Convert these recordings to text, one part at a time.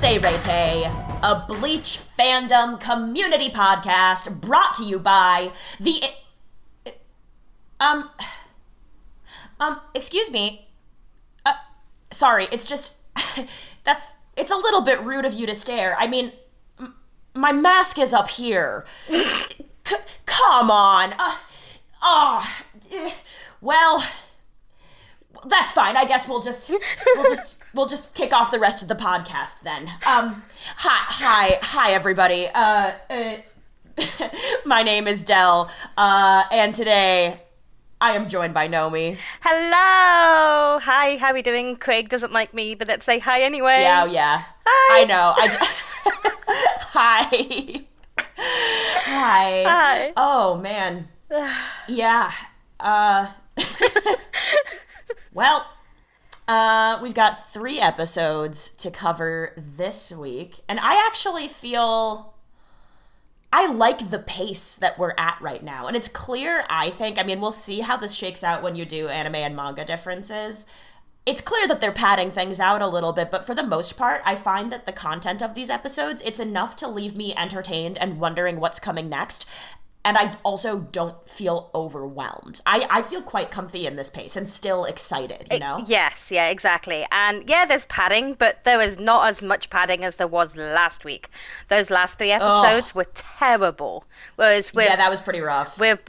Seirete, a Bleach fandom community podcast brought to you by the... excuse me. Sorry, it's just... It's a little bit rude of you to stare. I mean, my mask is up here. Come on. Well, that's fine. I guess we'll just kick off the rest of the podcast then. Hi, everybody. My name is Del, and today I am joined by Nomi. Hello. Hi. How are we doing? Craig doesn't like me, but let's say hi anyway. Yeah. Hi. I know. Hi. Hi. Hi. Oh man. Yeah. Well, we've got 3 episodes to cover this week, and I actually feel I like the pace that we're at right now. And it's clear, I think, I mean, we'll see how this shakes out when you do anime and manga differences. It's clear that they're padding things out a little bit, but for the most part, I find that the content of these episodes, it's enough to leave me entertained and wondering what's coming next. And I also don't feel overwhelmed. I feel quite comfy in this pace and still excited, you know? Yes, yeah, exactly. And yeah, there's padding, but there is not as much padding as there was last week. Those last 3 episodes were terrible. Whereas that was pretty rough. We're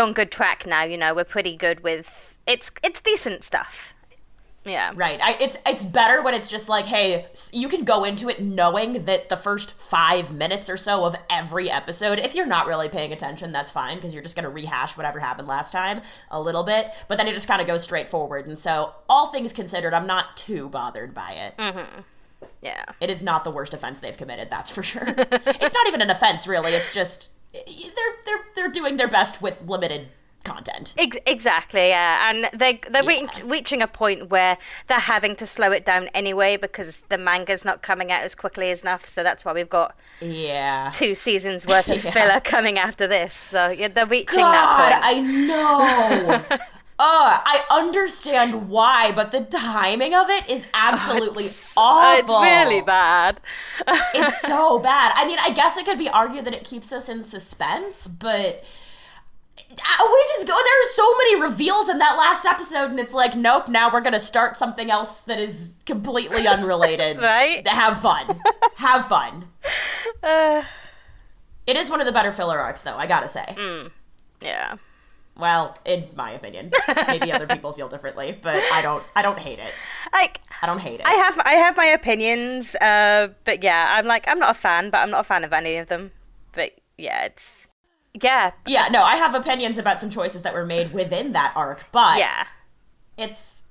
on good track now, you know. We're pretty good with it's decent stuff. Yeah. Right. It's better when it's just like, hey, you can go into it knowing that the first 5 minutes or so of every episode, if you're not really paying attention, that's fine, because you're just going to rehash whatever happened last time a little bit, but then it just kind of goes straight forward. And so, all things considered, I'm not too bothered by it. Mm-hmm. Yeah. It is not the worst offense they've committed, that's for sure. It's not even an offense, really. It's just, they're doing their best with limited content. Exactly, yeah. And they're reaching a point where they're having to slow it down anyway because the manga's not coming out as quickly as enough, so that's why we've got 2 seasons worth of filler coming after this. So yeah, they're reaching that point. I know. I understand why, but the timing of it is absolutely awful. It's really bad. It's so bad. I mean, I guess it could be argued that it keeps us in suspense, but there are so many reveals in that last episode, and it's like, nope, now we're gonna start something else that is completely unrelated. Right? Have fun. Have fun. It is one of the better filler arcs, though, I gotta say. Yeah. Well, in my opinion. Maybe other people feel differently, but I don't hate it. I don't hate it. I have my opinions, but yeah, I'm not a fan, but I'm not a fan of any of them. But yeah, it's... Yeah. Yeah, no, I have opinions about some choices that were made within that arc, but yeah, it's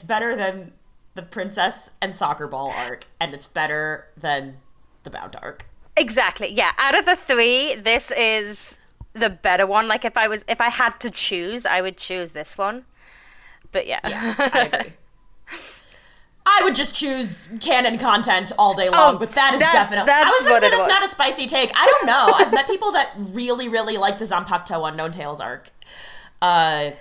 better than the Princess and Soccer Ball arc, and it's better than the Bound arc. Exactly. Yeah. Out of the 3, this is the better one. Like if I had to choose, I would choose this one. But yeah. Yeah, I agree. I would just choose canon content all day long, but that is definitely... I was going to say that's not a spicy take. I don't know. I've met people that really, really like the Zanpakuto Unknown Tales arc. But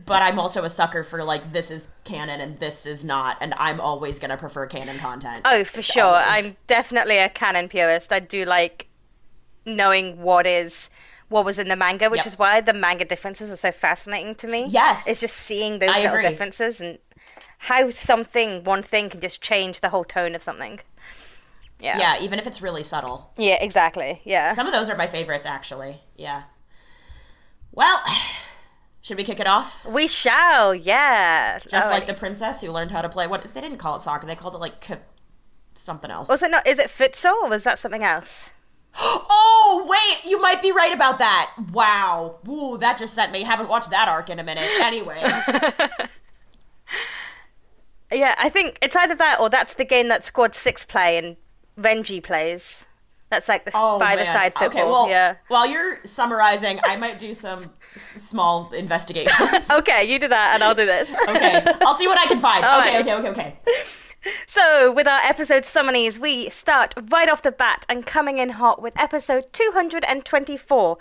I'm also a sucker for, like, this is canon and this is not, and I'm always going to prefer canon content. Oh, for sure. Always. I'm definitely a canon purist. I do like knowing what was in the manga, which is why the manga differences are so fascinating to me. Yes. It's just seeing those little differences and... how one thing can just change the whole tone of something. Yeah. Yeah, even if it's really subtle. Yeah, exactly. Yeah. Some of those are my favorites, actually. Yeah. Well, should we kick it off? We shall, yeah. Just like the princess who learned how to play... They didn't call it soccer. They called it, like, something else. Was it not... Is it futsal, or was that something else? Oh, wait! You might be right about that. Wow. Ooh, that just sent me. Haven't watched that arc in a minute. Anyway... Yeah, I think it's either that or that's the game that Squad 6 play and Renji plays. That's like the five-a-side football. Okay, well, yeah. While you're summarizing, I might do some small investigations. Okay, you do that and I'll do this. Okay, I'll see what I can find. Okay. So, with our episode summaries, we start right off the bat and coming in hot with episode 224,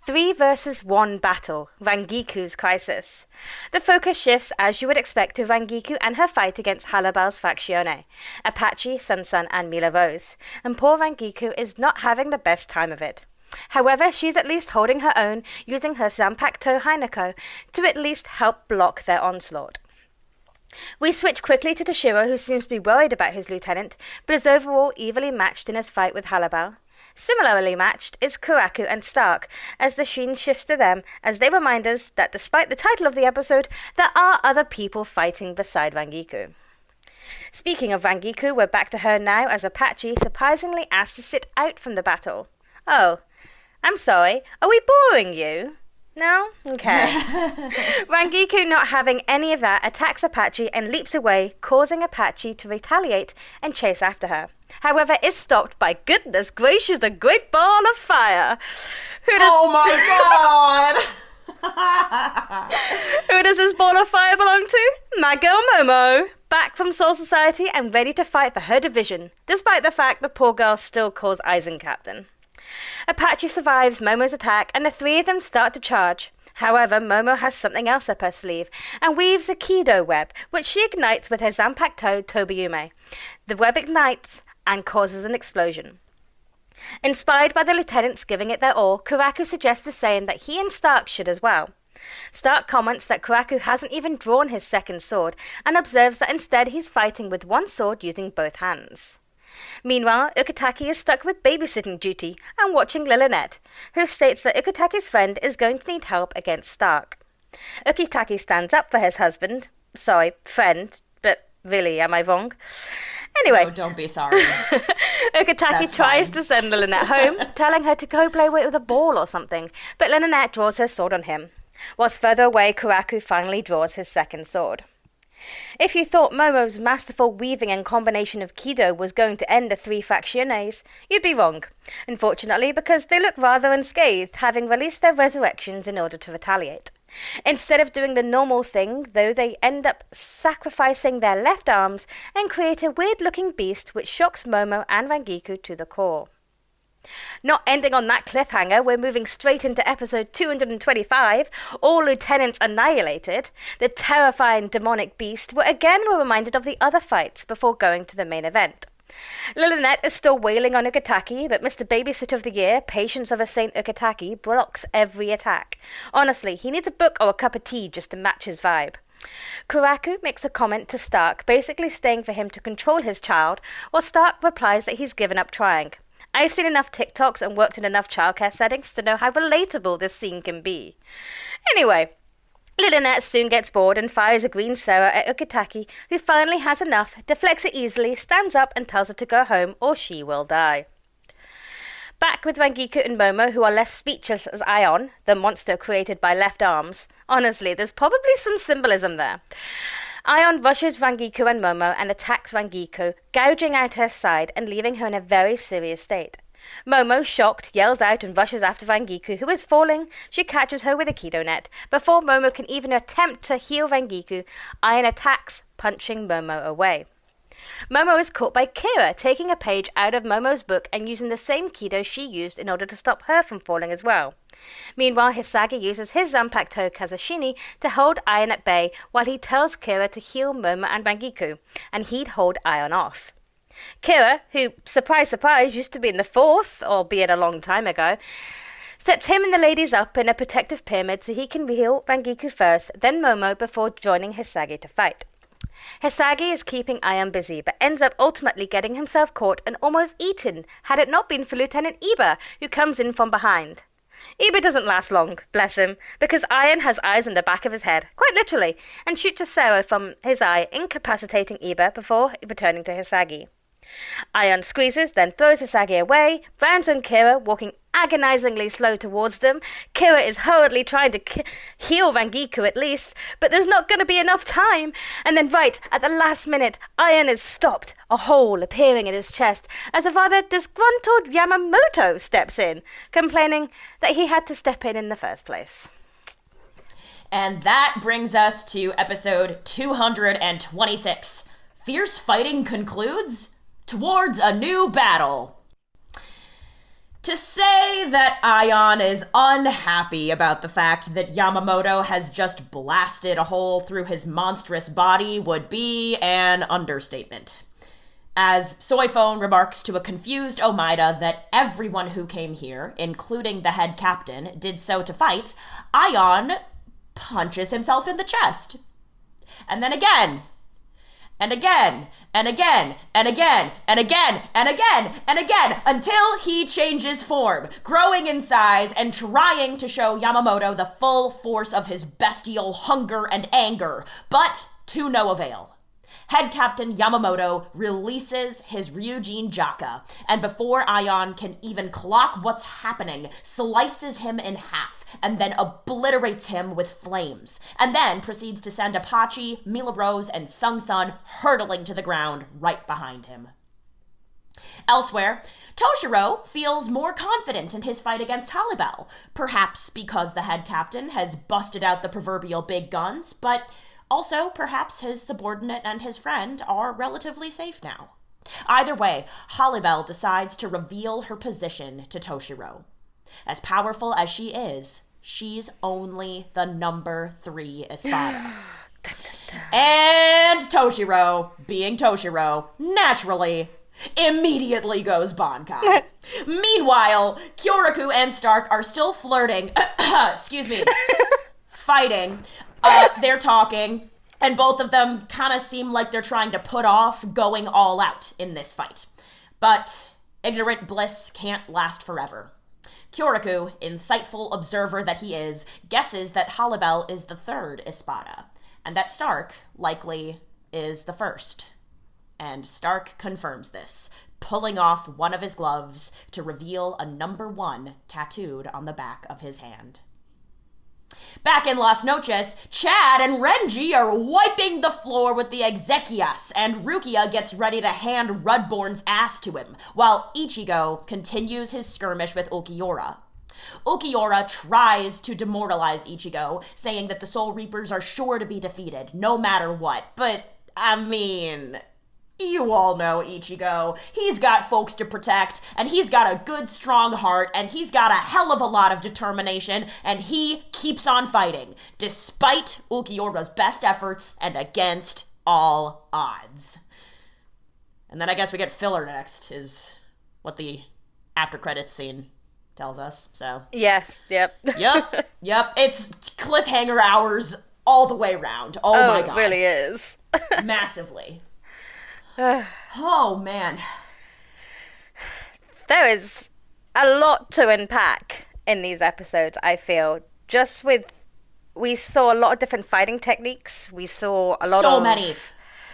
3 versus 1 battle, Rangiku's crisis. The focus shifts, as you would expect, to Rangiku and her fight against Halabal's Factione, Apache, Sun, and Mila Rose, and poor Rangiku is not having the best time of it. However, she's at least holding her own, using her Zanpakuto Hinako to at least help block their onslaught. We switch quickly to Toshiro, who seems to be worried about his lieutenant, but is overall evenly matched in his fight with Halabal. Similarly matched is Kuraku and Stark, as the sheen shifts to them as they remind us that despite the title of the episode, there are other people fighting beside Rangiku. Speaking of Rangiku, we're back to her now as Apache surprisingly asked to sit out from the battle. Oh, I'm sorry, are we boring you? No? Okay. Rangiku, not having any of that, attacks Apache and leaps away, causing Apache to retaliate and chase after her. However, is stopped by, goodness gracious, a great ball of fire. Oh my god! Who does this ball of fire belong to? My girl Momo, back from Soul Society and ready to fight for her division, despite the fact the poor girl still calls Aizen captain. Apache survives Momo's attack and the three of them start to charge. However, Momo has something else up her sleeve and weaves a kidou web, which she ignites with her Zanpakuto Tobiyume. The web ignites and causes an explosion. Inspired by the lieutenants giving it their all, Kuraku suggests the same that he and Stark should as well. Stark comments that Kuraku hasn't even drawn his second sword and observes that instead he's fighting with one sword using both hands. Meanwhile, Ukitake is stuck with babysitting duty and watching Lilynette, who states that Ukitake's friend is going to need help against Stark. Ukitake stands up for his husband. Sorry, friend, but really, am I wrong? Anyway. No, don't be sorry. Ukitake tries to send Lilynette home, telling her to go play with a ball or something, but Lilynette draws her sword on him. Whilst further away, Kuraku finally draws his second sword. If you thought Momo's masterful weaving and combination of kidou was going to end the three factiones, you'd be wrong. Unfortunately, because they look rather unscathed, having released their resurrections in order to retaliate. Instead of doing the normal thing, though, they end up sacrificing their left arms and create a weird-looking beast which shocks Momo and Rangiku to the core. Not ending on that cliffhanger, we're moving straight into episode 225, all lieutenants annihilated. The terrifying demonic beast were reminded of the other fights before going to the main event. Lilynette is still wailing on Ukitake, but Mr. Babysitter of the Year, Patience of a Saint Ukitake, blocks every attack. Honestly, he needs a book or a cup of tea just to match his vibe. Kuraku makes a comment to Stark, basically saying for him to control his child, while Stark replies that he's given up trying. I've seen enough TikToks and worked in enough childcare settings to know how relatable this scene can be. Anyway, Lilynette soon gets bored and fires a green Sarah at Ukitake, who finally has enough, deflects it easily, stands up and tells her to go home or she will die. Back with Rangiku and Momo, who are left speechless as Ion, the monster created by left arms. Honestly, there's probably some symbolism there. Ion rushes Rangiku and Momo and attacks Rangiku, gouging out her side and leaving her in a very serious state. Momo, shocked, yells out and rushes after Rangiku, who is falling. She catches her with a kidou net. Before Momo can even attempt to heal Rangiku, Ion attacks, punching Momo away. Momo is caught by Kira, taking a page out of Momo's book and using the same kidou she used in order to stop her from falling as well. Meanwhile, Hisagi uses his Zanpakuto Kazashini to hold Ion at bay while he tells Kira to heal Momo and Rangiku, and he'd hold Ion off. Kira, who, surprise, surprise, used to be in the fourth, albeit a long time ago, sets him and the ladies up in a protective pyramid so he can heal Rangiku first, then Momo before joining Hisagi to fight. Hisagi is keeping Ion busy, but ends up ultimately getting himself caught and almost eaten, had it not been for Lieutenant Iba, who comes in from behind. Iba doesn't last long, bless him, because Ion has eyes on the back of his head, quite literally, and shoots a Sarah from his eye, incapacitating Iba before returning to Hisagi. Ion squeezes, then throws Hisagi away, rounds on Kira, walking agonizingly slow towards them. Kira is hurriedly trying to heal Rangiku at least, but there's not going to be enough time. And then right at the last minute, Ion is stopped, a hole appearing in his chest, as a rather disgruntled Yamamoto steps in, complaining that he had to step in the first place. And that brings us to episode 226, fierce fighting concludes towards a new battle. To say that Aion is unhappy about the fact that Yamamoto has just blasted a hole through his monstrous body would be an understatement. As Soifone remarks to a confused Omaida that everyone who came here, including the head captain, did so to fight, Aion punches himself in the chest. And then again. And again, and again, and again, and again, and again, and again, until he changes form, growing in size and trying to show Yamamoto the full force of his bestial hunger and anger, but to no avail. Head Captain Yamamoto releases his Ryujin Jaka, and before Aion can even clock what's happening, slices him in half, and then obliterates him with flames, and then proceeds to send Apache, Mila Rose, and Sung Sun hurtling to the ground right behind him. Elsewhere, Toshiro feels more confident in his fight against Holibel, perhaps because the head captain has busted out the proverbial big guns, but also, perhaps his subordinate and his friend are relatively safe now. Either way, Holibel decides to reveal her position to Toshiro. As powerful as she is, she's only the number 3 Espada. And Toshiro, being Toshiro, naturally, immediately goes Bankai. Meanwhile, Kyoraku and Stark are still flirting, fighting. They're talking, and both of them kind of seem like they're trying to put off going all out in this fight. But ignorant bliss can't last forever. Kyoraku, insightful observer that he is, guesses that Holibel is the 3rd Espada, and that Stark, likely, is the 1st. And Stark confirms this, pulling off one of his gloves to reveal a number 1 tattooed on the back of his hand. Back in Las Noches, Chad and Renji are wiping the floor with the Exequias, and Rukia gets ready to hand Rudborn's ass to him, while Ichigo continues his skirmish with Ulquiorra. Ulquiorra tries to demoralize Ichigo, saying that the Soul Reapers are sure to be defeated, no matter what, but, you all know Ichigo. He's got folks to protect, and he's got a good, strong heart, and he's got a hell of a lot of determination, and he keeps on fighting, despite Ulquiorra's best efforts and against all odds. And then I guess we get filler next, is what the after credits scene tells us, so. Yes, yep. Yep. It's cliffhanger hours all the way around. Oh my god. It really is. Massively. Oh, man. There is a lot to unpack in these episodes, I feel. We saw a lot of different fighting techniques. We saw a lot So many.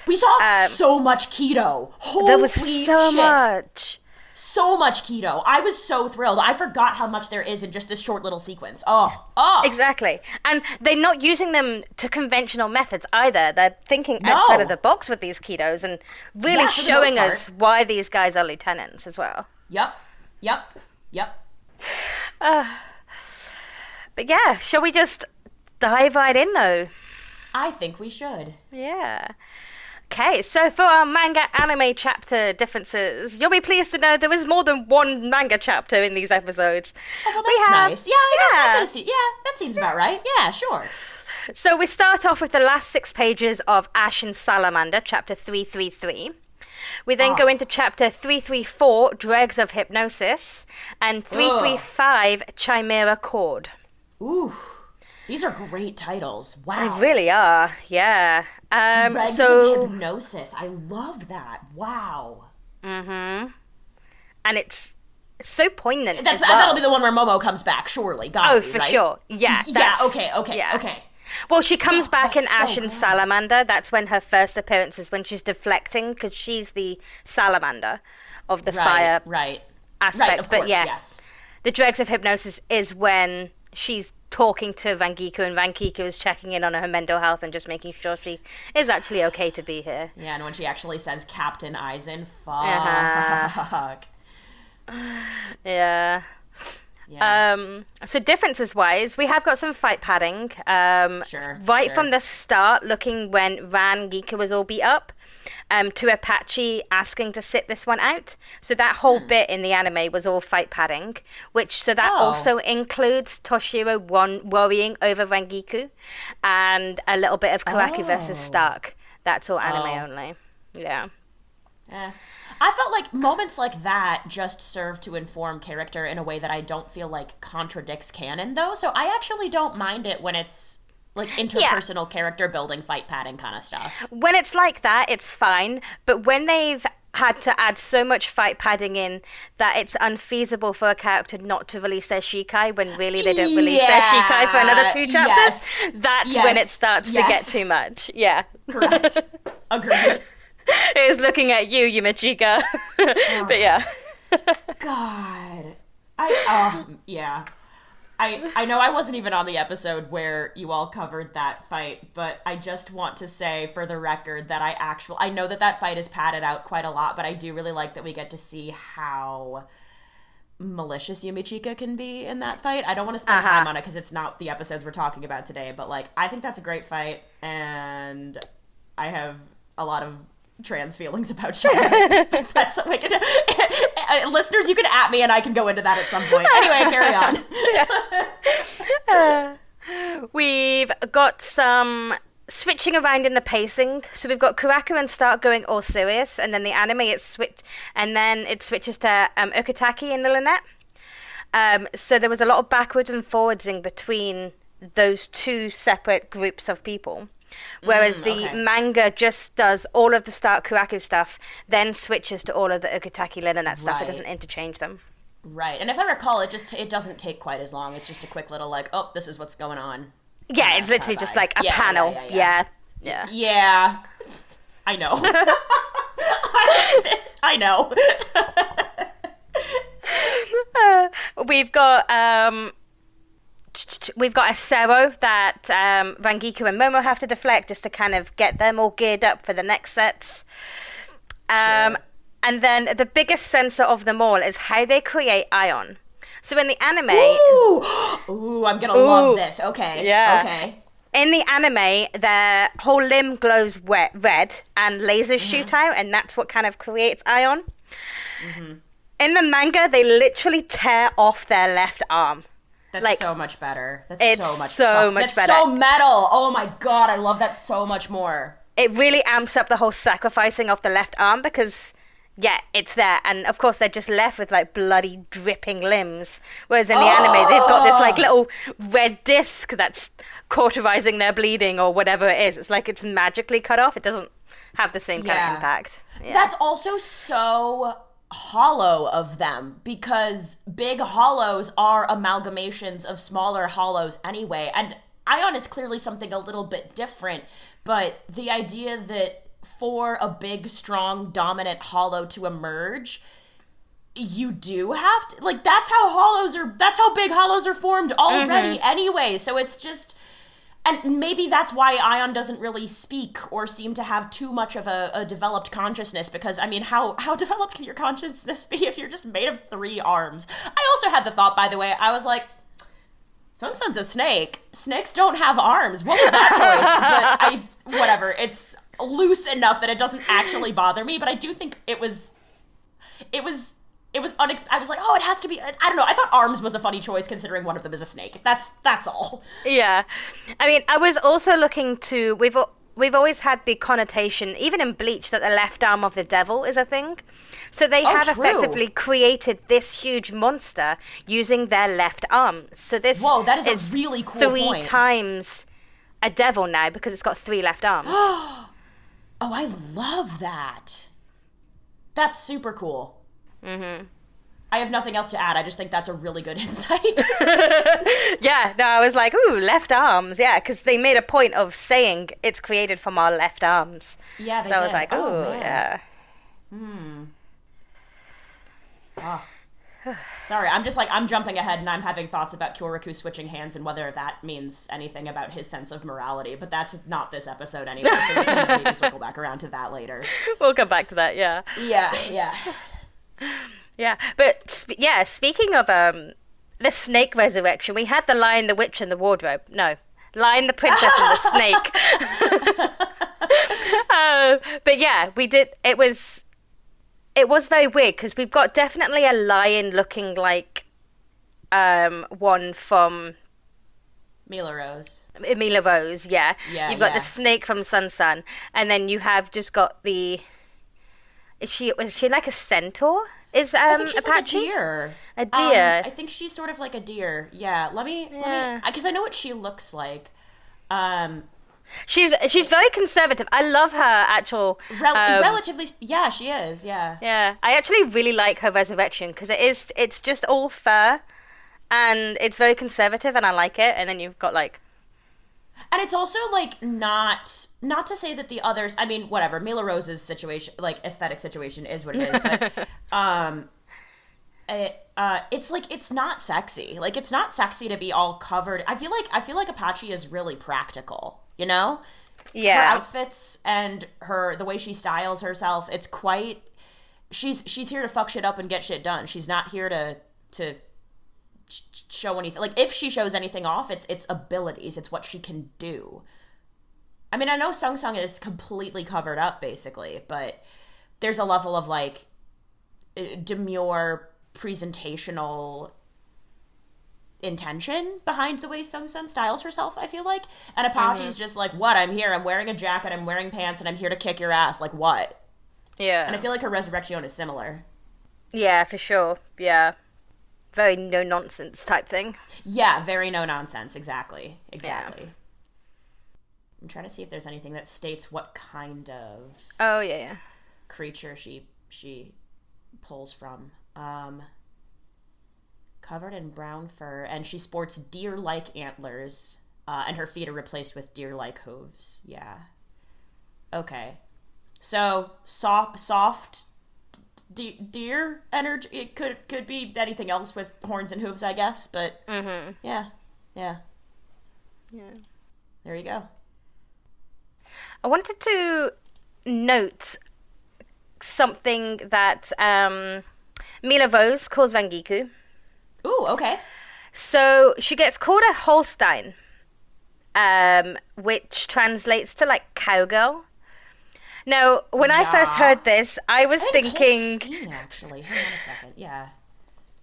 We saw so much kidou. Holy there was so shit. much. So much kidou. I was so thrilled. I forgot how much there is in just this short little sequence. Oh. Exactly. And they're not using them to conventional methods either. They're thinking outside of the box with these kidous and really showing us why these guys are lieutenants as well. Yep. But yeah, shall we just dive right in though? I think we should. Yeah. Okay, so for our manga anime chapter differences, you'll be pleased to know there is more than one manga chapter in these episodes. Oh, well, that's nice. Yeah, I guess I could see. Yeah, that seems about right. Yeah, sure. So we start off with the last 6 pages of Ash and Salamander, chapter 333. We then go into chapter 334, Dregs of Hypnosis, and 335, Chimaera Chord. Ooh, these are great titles. Wow. They really are, yeah. Dregs of Hypnosis. I love that. Wow. Mm-hmm. And it's so poignant. That'll be the one where Momo comes back, surely. Gotta be, for right? sure. Yeah. Okay. Well, she comes back in Ash and Salamander. That's when her first appearance is, when she's deflecting, because she's the Salamander of the fire aspect. Right, of course, yes. The Dregs of Hypnosis is when she's talking to Rangiku, and Rangiku is checking in on her mental health and just making sure she is actually okay to be here. Yeah, and when she actually says Captain Eisen, fuck. Yeah. So differences wise, we have got some fight padding. From the start, looking when Rangiku was all beat up. to Apache asking to sit this one out. So that whole bit in the anime was all fight padding, so that also includes Toshiro worrying over Rangiku, and a little bit of Karaku versus Stark. That's all anime only. Yeah. I felt like moments like that just serve to inform character in a way that I don't feel like contradicts canon, though. So I actually don't mind it when it's like interpersonal character building, fight padding kind of stuff. When it's like that, it's fine. But when they've had to add so much fight padding in that it's unfeasible for a character not to release their Shikai when really they don't release their Shikai for another 2 chapters, that's when it starts to get too much. Yeah. Correct. Agreed. It was looking at you, Yumachika. But yeah. God. I know I wasn't even on the episode where you all covered that fight, but I just want to say for the record that I know that fight is padded out quite a lot, but I do really like that we get to see how malicious Yumachika can be in that fight. I don't want to spend time on it because it's not the episodes we're talking about today, but like I think that's a great fight, and I have a lot of trans feelings about China. That's we can, listeners, you can at me and I can go into that at some point. Anyway, carry on. We've got some switching around in the pacing. So we've got Karaku and Stark going all serious, and then the anime it switches to Ukitake and Lynette. So there was a lot of backwards and forwards in between those two separate groups of people. Whereas the manga just does all of the Stark Karaku stuff, then switches to all of the Ukitake Lin and that stuff. It doesn't interchange them. Right. And if I recall, it doesn't take quite as long. It's just a quick little like, oh, this is what's going on. Yeah, it's literally just like a panel. Yeah. I know. I know. We've got a Sero that Rangiku and Momo have to deflect just to kind of get them all geared up for the next sets. And then the biggest censor of them all is how they create Ion. So in the anime... Ooh, I'm going to love this. Okay. Yeah. Okay. In the anime, their whole limb glows red and lasers shoot out, and that's what kind of creates Ion. Mm-hmm. In the manga, they literally tear off their left arm. That's so much better. That's much better. That's so metal. Oh my god, I love that so much more. It really amps up the whole sacrificing of the left arm because, it's there. And of course, they're just left with like bloody dripping limbs. Whereas in the anime, they've got this like little red disc that's cauterizing their bleeding or whatever it is. It's like it's magically cut off. It doesn't have the same kind of impact. Yeah. That's also so hollow of them, because big hollows are amalgamations of smaller hollows anyway, and Ion is clearly something a little bit different, but the idea that for a big, strong, dominant hollow to emerge, you do have to, like, that's how big hollows are formed already anyway, so it's just... And maybe that's why Ion doesn't really speak or seem to have too much of a developed consciousness, because, I mean, how developed can your consciousness be if you're just made of 3 arms? I also had the thought, by the way, I was like, Sun-Sun's a snake. Snakes don't have arms. What was that choice? But whatever. It's loose enough that it doesn't actually bother me, but I do think it was I was like, oh, it has to be, I don't know, I thought arms was a funny choice considering one of them is a snake. That's all. Yeah. I mean, I was also looking to, we've always had the connotation, even in Bleach, that the left arm of the devil is a thing. So they have effectively created this huge monster using their left arm. So this that is a really cool 3 times a devil now because it's got 3 left arms. Oh, I love that. That's super cool. Mm-hmm. I have nothing else to add. I just think that's a really good insight. Yeah, no, I was like, ooh, left arms. Yeah, because they made a point of saying it's created from our left arms. Yeah, they did. So I was like, ooh, yeah. Sorry, I'm jumping ahead and I'm having thoughts about Kyoraku switching hands and whether that means anything about his sense of morality, but that's not this episode anyway, so we can maybe circle back around to that later. We'll come back to that, yeah. Yeah. Yeah, but speaking of the snake resurrection, we had the Lion, the Witch, and the Wardrobe. No, Lion, the Princess, and the Snake. But yeah, we did. It was very weird because we've got definitely a lion looking like one from Mila Rose. Yeah. You've got the snake from Sun, and then you have just got the. Was she like a centaur? I think she's Apache? like a deer. A deer. I think she's sort of like a deer. Yeah. Let me, because I know what she looks like. She's very conservative. I love her actual. Relatively, yeah, she is. Yeah. Yeah, I actually really like her resurrection because it's just all fur, and it's very conservative, and I like it. And then you've got like. And it's also like not to say that the others. I mean, whatever. Mila Rose's situation, like aesthetic situation, is what it is. But it's like it's not sexy. Like it's not sexy to be all covered. I feel like Apache is really practical. You know, yeah. Her outfits and the way she styles herself. It's quite. She's here to fuck shit up and get shit done. She's not here to show anything. Like if she shows anything off, it's abilities. It's what she can do. I mean, I know Sung Sung is completely covered up basically, but there's a level of like demure presentational intention behind the way Sung Sung styles herself, I feel like. And Apache's just like, what? I'm here. I'm wearing a jacket. I'm wearing pants, and I'm here to kick your ass. Like, what? Yeah. And I feel like her resurrection is similar. Yeah, for sure. Yeah. Very no-nonsense type thing. Yeah, very no-nonsense. Exactly. Yeah. I'm trying to see if there's anything that states what kind of creature she pulls from. Covered in brown fur, and she sports deer-like antlers, and her feet are replaced with deer-like hooves. Yeah. Okay. So, soft deer energy. It could be anything else with horns and hooves, I guess, but yeah. There you go. I wanted to note something that Mila Rose calls Rangiku. Ooh, okay. So she gets called a Holstein, which translates to like cowgirl. Now, when I first heard this, I was thinking. It's Holstein, actually. Hang on a second. Yeah.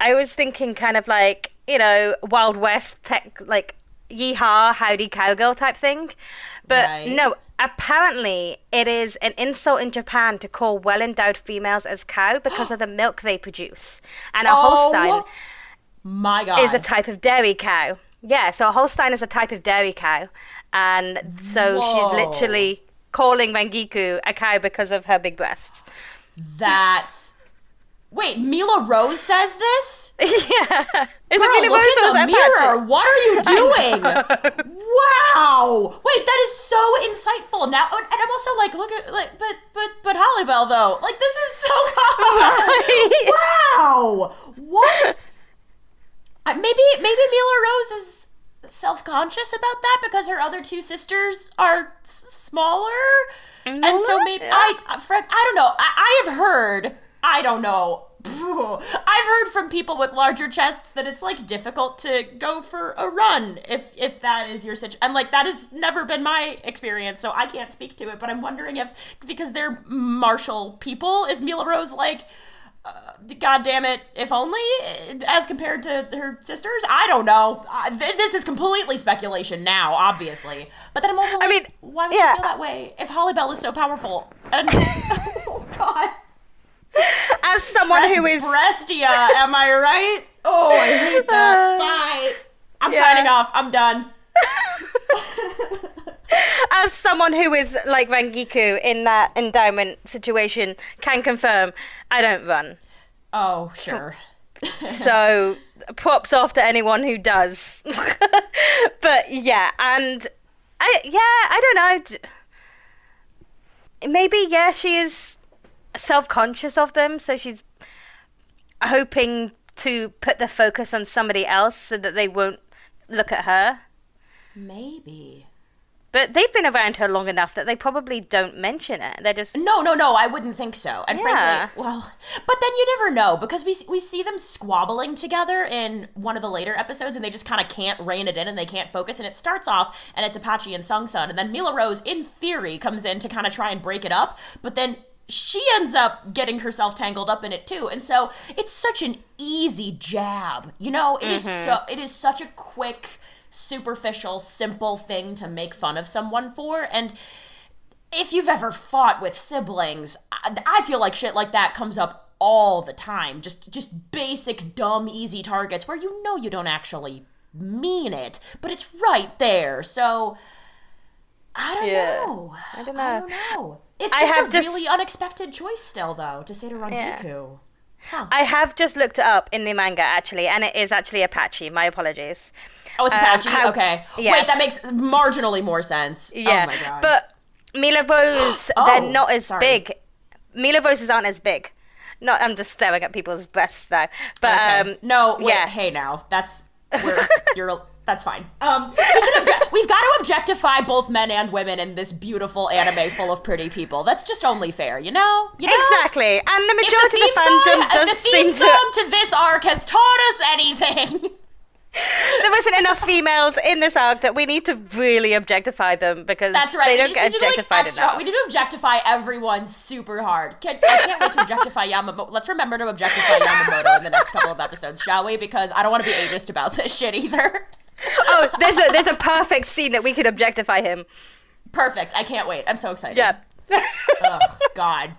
I was thinking kind of like, you know, Wild West tech, like yeehaw, howdy cowgirl type thing. But no, apparently it is an insult in Japan to call well-endowed females as cow because of the milk they produce. And a Holstein. My God. Is a type of dairy cow. Yeah, so a Holstein is a type of dairy cow. And so she's literally calling Rangiku a cow because of her big breasts. That's... Wait, Mila Rose says this? Yeah. Is Girl, it Mila look Rose in the mirror. What are you doing? Wow. Wait, that is so insightful. Now, and I'm also like, look at, like, but Holly Bell though, like, this is so common. Wow. What? Maybe Mila Rose is self-conscious about that because her other two sisters are smaller, and so maybe I don't know. I have heard. I don't know. I've heard from people with larger chests that it's like difficult to go for a run if that is your situation. And like that has never been my experience, so I can't speak to it. But I'm wondering if because they're martial people, is Mila Rose like? God damn it, if only, as compared to her sisters? I don't know. This is completely speculation now, obviously. But then I'm also like, I mean, why would you feel that way if Holly Bell is so powerful? And, oh, God. As someone who is... Brestia, am I right? Oh, I hate that. Bye. I'm signing off. I'm done. As someone who is like Rangiku in that endowment situation can confirm, I don't run. Oh, sure. So, props off to anyone who does. But yeah, and I don't know. Maybe, she is self-conscious of them, so she's hoping to put the focus on somebody else so that they won't look at her. Maybe. But they've been around her long enough that they probably don't mention it. They're just... No, I wouldn't think so. And frankly, well, but then you never know, because we see them squabbling together in one of the later episodes, and they just kind of can't rein it in, and they can't focus, and it starts off, and it's Apache and Sung-sun, and then Mila Rose, in theory, comes in to kind of try and break it up, but then she ends up getting herself tangled up in it too. And so it's such an easy jab, you know? It is such a quick, superficial, simple thing to make fun of someone for. And if you've ever fought with siblings, I feel like shit like that comes up all the time. Just basic, dumb, easy targets where you know you don't actually mean it, but it's right there. So I don't know. It's just a really unexpected choice still, though, to say to Rangiku. Yeah. Huh. I have just looked it up in the manga, actually, and it is actually Apache. My apologies. Oh, it's Apache? Okay. Yeah. Wait, that makes marginally more sense. Yeah. Oh, my God. But Mila Rose, they're not as big. Mila Roses aren't as big. I'm just staring at people's breasts now. But, okay. No, wait, hey now. That's fine. We've got to objectify both men and women in this beautiful anime full of pretty people. That's just only fair, you know? Exactly. And the majority of the fandom does the theme song to this arc has taught us anything. There wasn't enough females in this arc that we need to really objectify them, because that's right. They don't get objectified enough. We need to objectify everyone super hard. I can't wait to objectify Yamamoto. Let's remember to objectify Yamamoto in the next couple of episodes, shall we? Because I don't want to be ageist about this shit either. Oh, there's a perfect scene that we could objectify him. Perfect. I can't wait. I'm so excited. Yeah. Oh, God.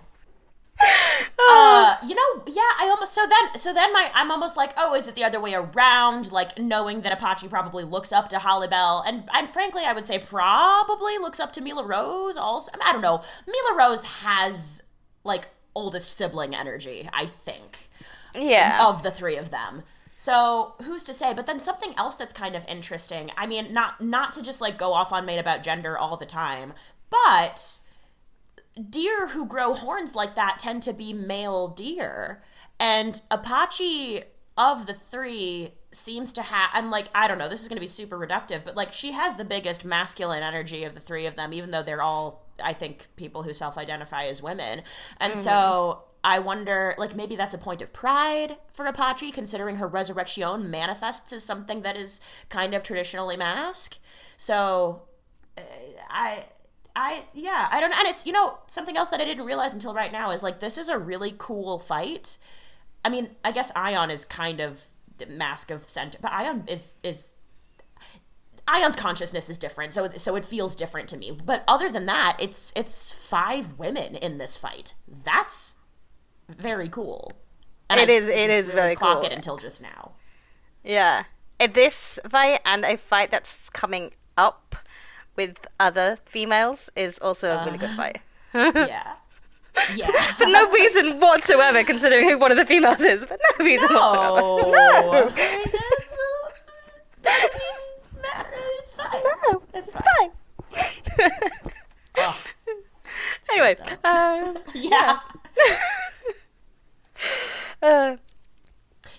I'm almost like, oh, is it the other way around? Like, knowing that Apache probably looks up to Holly-Belle, and frankly, I would say probably looks up to Mila Rose also. I don't know. Mila Rose has, like, oldest sibling energy, I think. Yeah. Of the three of them. So, who's to say? But then something else that's kind of interesting, I mean, not to just, like, go off on mate about gender all the time, but deer who grow horns like that tend to be male deer. And Apache, of the three, seems to have, and, like, I don't know, this is going to be super reductive, but, like, she has the biggest masculine energy of the three of them, even though they're all, I think, people who self-identify as women. And so I wonder, like, maybe that's a point of pride for Apache, considering her resurrection manifests as something that is kind of traditionally masc. So, I don't know. And it's, you know, something else that I didn't realize until right now is, like, this is a really cool fight. I mean, I guess Ion is kind of the mask of center, but Ion is Ion's consciousness is different, so it feels different to me. But other than that, it's 5 women in this fight. That's very cool. And it is really very cool. Clock it until just now. Yeah. This fight and a fight that's coming up with other females is also a really good fight. Yeah. Yeah. For no reason whatsoever, considering who one of the females is, but no reason whatsoever. No. Doesn't even matter. It's fine. No, it's fine. Oh, anyway. Yeah.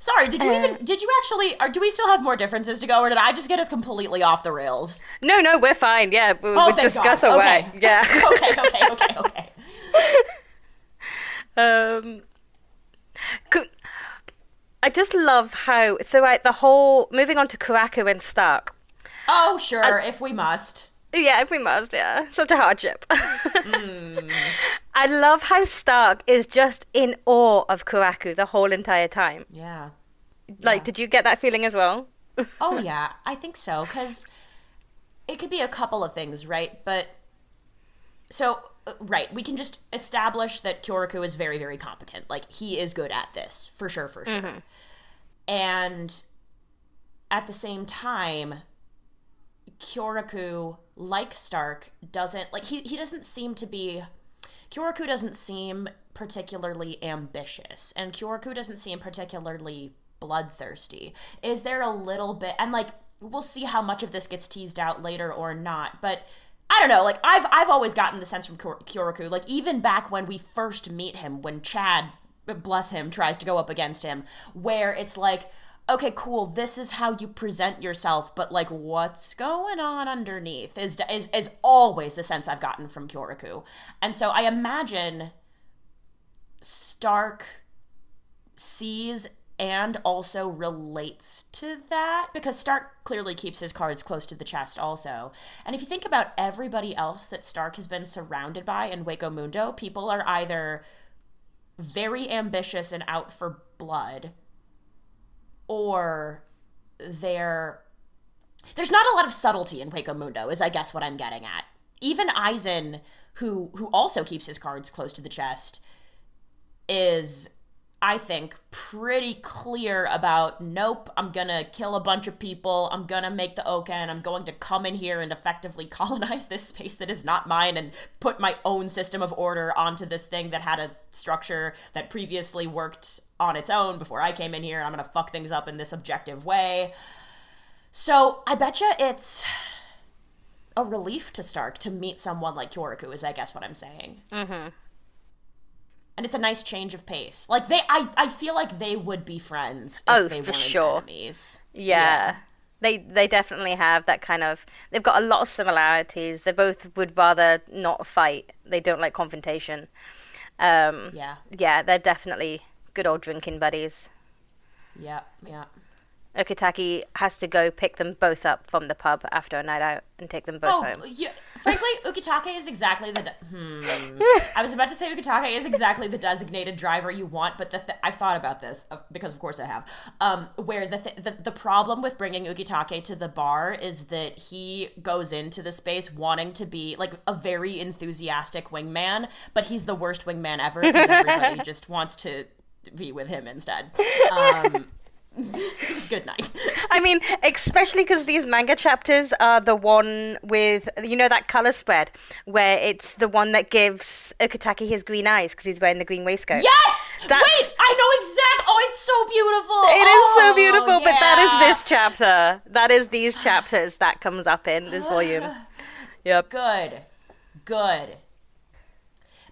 Sorry, did you actually, or do we still have more differences to go, or did I just get us completely off the rails? No, we're fine. Yeah, we'll discuss our way. Yeah. Okay. I just love how throughout the whole, moving on to Kuraku and Stark. Oh, sure, if we must. Yeah, if we must, yeah. Such a hardship. I love how Stark is just in awe of Kuraku the whole entire time. Yeah. Like, did you get that feeling as well? Oh, yeah, I think so, because it could be a couple of things, right? But, so, right, we can just establish that Kyoraku is very, very competent. Like, he is good at this, for sure. Mm-hmm. And at the same time, Kyoraku, like Stark, doesn't, like, he doesn't seem to be, Kyoraku doesn't seem particularly ambitious, and Kyoraku doesn't seem particularly bloodthirsty. Is there a little bit, and, like, we'll see how much of this gets teased out later or not, but I don't know, like, I've always gotten the sense from Kyoraku, like, even back when we first meet him, when Chad, bless him, tries to go up against him, where it's like, okay, cool, this is how you present yourself, but, like, what's going on underneath is always the sense I've gotten from Kyoraku. And so I imagine Stark sees and also relates to that, because Stark clearly keeps his cards close to the chest also. And if you think about everybody else that Stark has been surrounded by in Hueco Mundo, people are either very ambitious and out for blood, or there's not a lot of subtlety in Hueco Mundo, is I guess what I'm getting at. Even Aizen, who also keeps his cards close to the chest, is, I think, pretty clear about, nope, I'm gonna kill a bunch of people, I'm gonna make the Oken, I'm going to come in here and effectively colonize this space that is not mine and put my own system of order onto this thing that had a structure that previously worked on its own before I came in here. I'm gonna fuck things up in this objective way. So I betcha it's a relief to Stark to meet someone like Kyoraku, is I guess what I'm saying. Mm-hmm. And it's a nice change of pace. Like, I feel like they would be friends if they weren't enemies. Yeah. They definitely have that kind of... They've got a lot of similarities. They both would rather not fight. They don't like confrontation. Yeah, they're definitely good old drinking buddies. Yeah. Okitake has to go pick them both up from the pub after a night out and take them both home. Yeah. Frankly, Ukitake is exactly the... I was about to say Ukitake is exactly the designated driver you want, but I've thought about this, because of course I have, where the problem with bringing Ukitake to the bar is that he goes into the space wanting to be, like, a very enthusiastic wingman, but he's the worst wingman ever, because everybody just wants to be with him instead. Good night. I mean, especially because these manga chapters are the one with, you know, that color spread where it's the one that gives Okitake his green eyes because he's wearing the green waistcoat. Yes! Wait, I know exactly. Oh, it's so beautiful. It is so beautiful, yeah. But that is this chapter. That is these chapters that comes up in this volume. Yep. Good.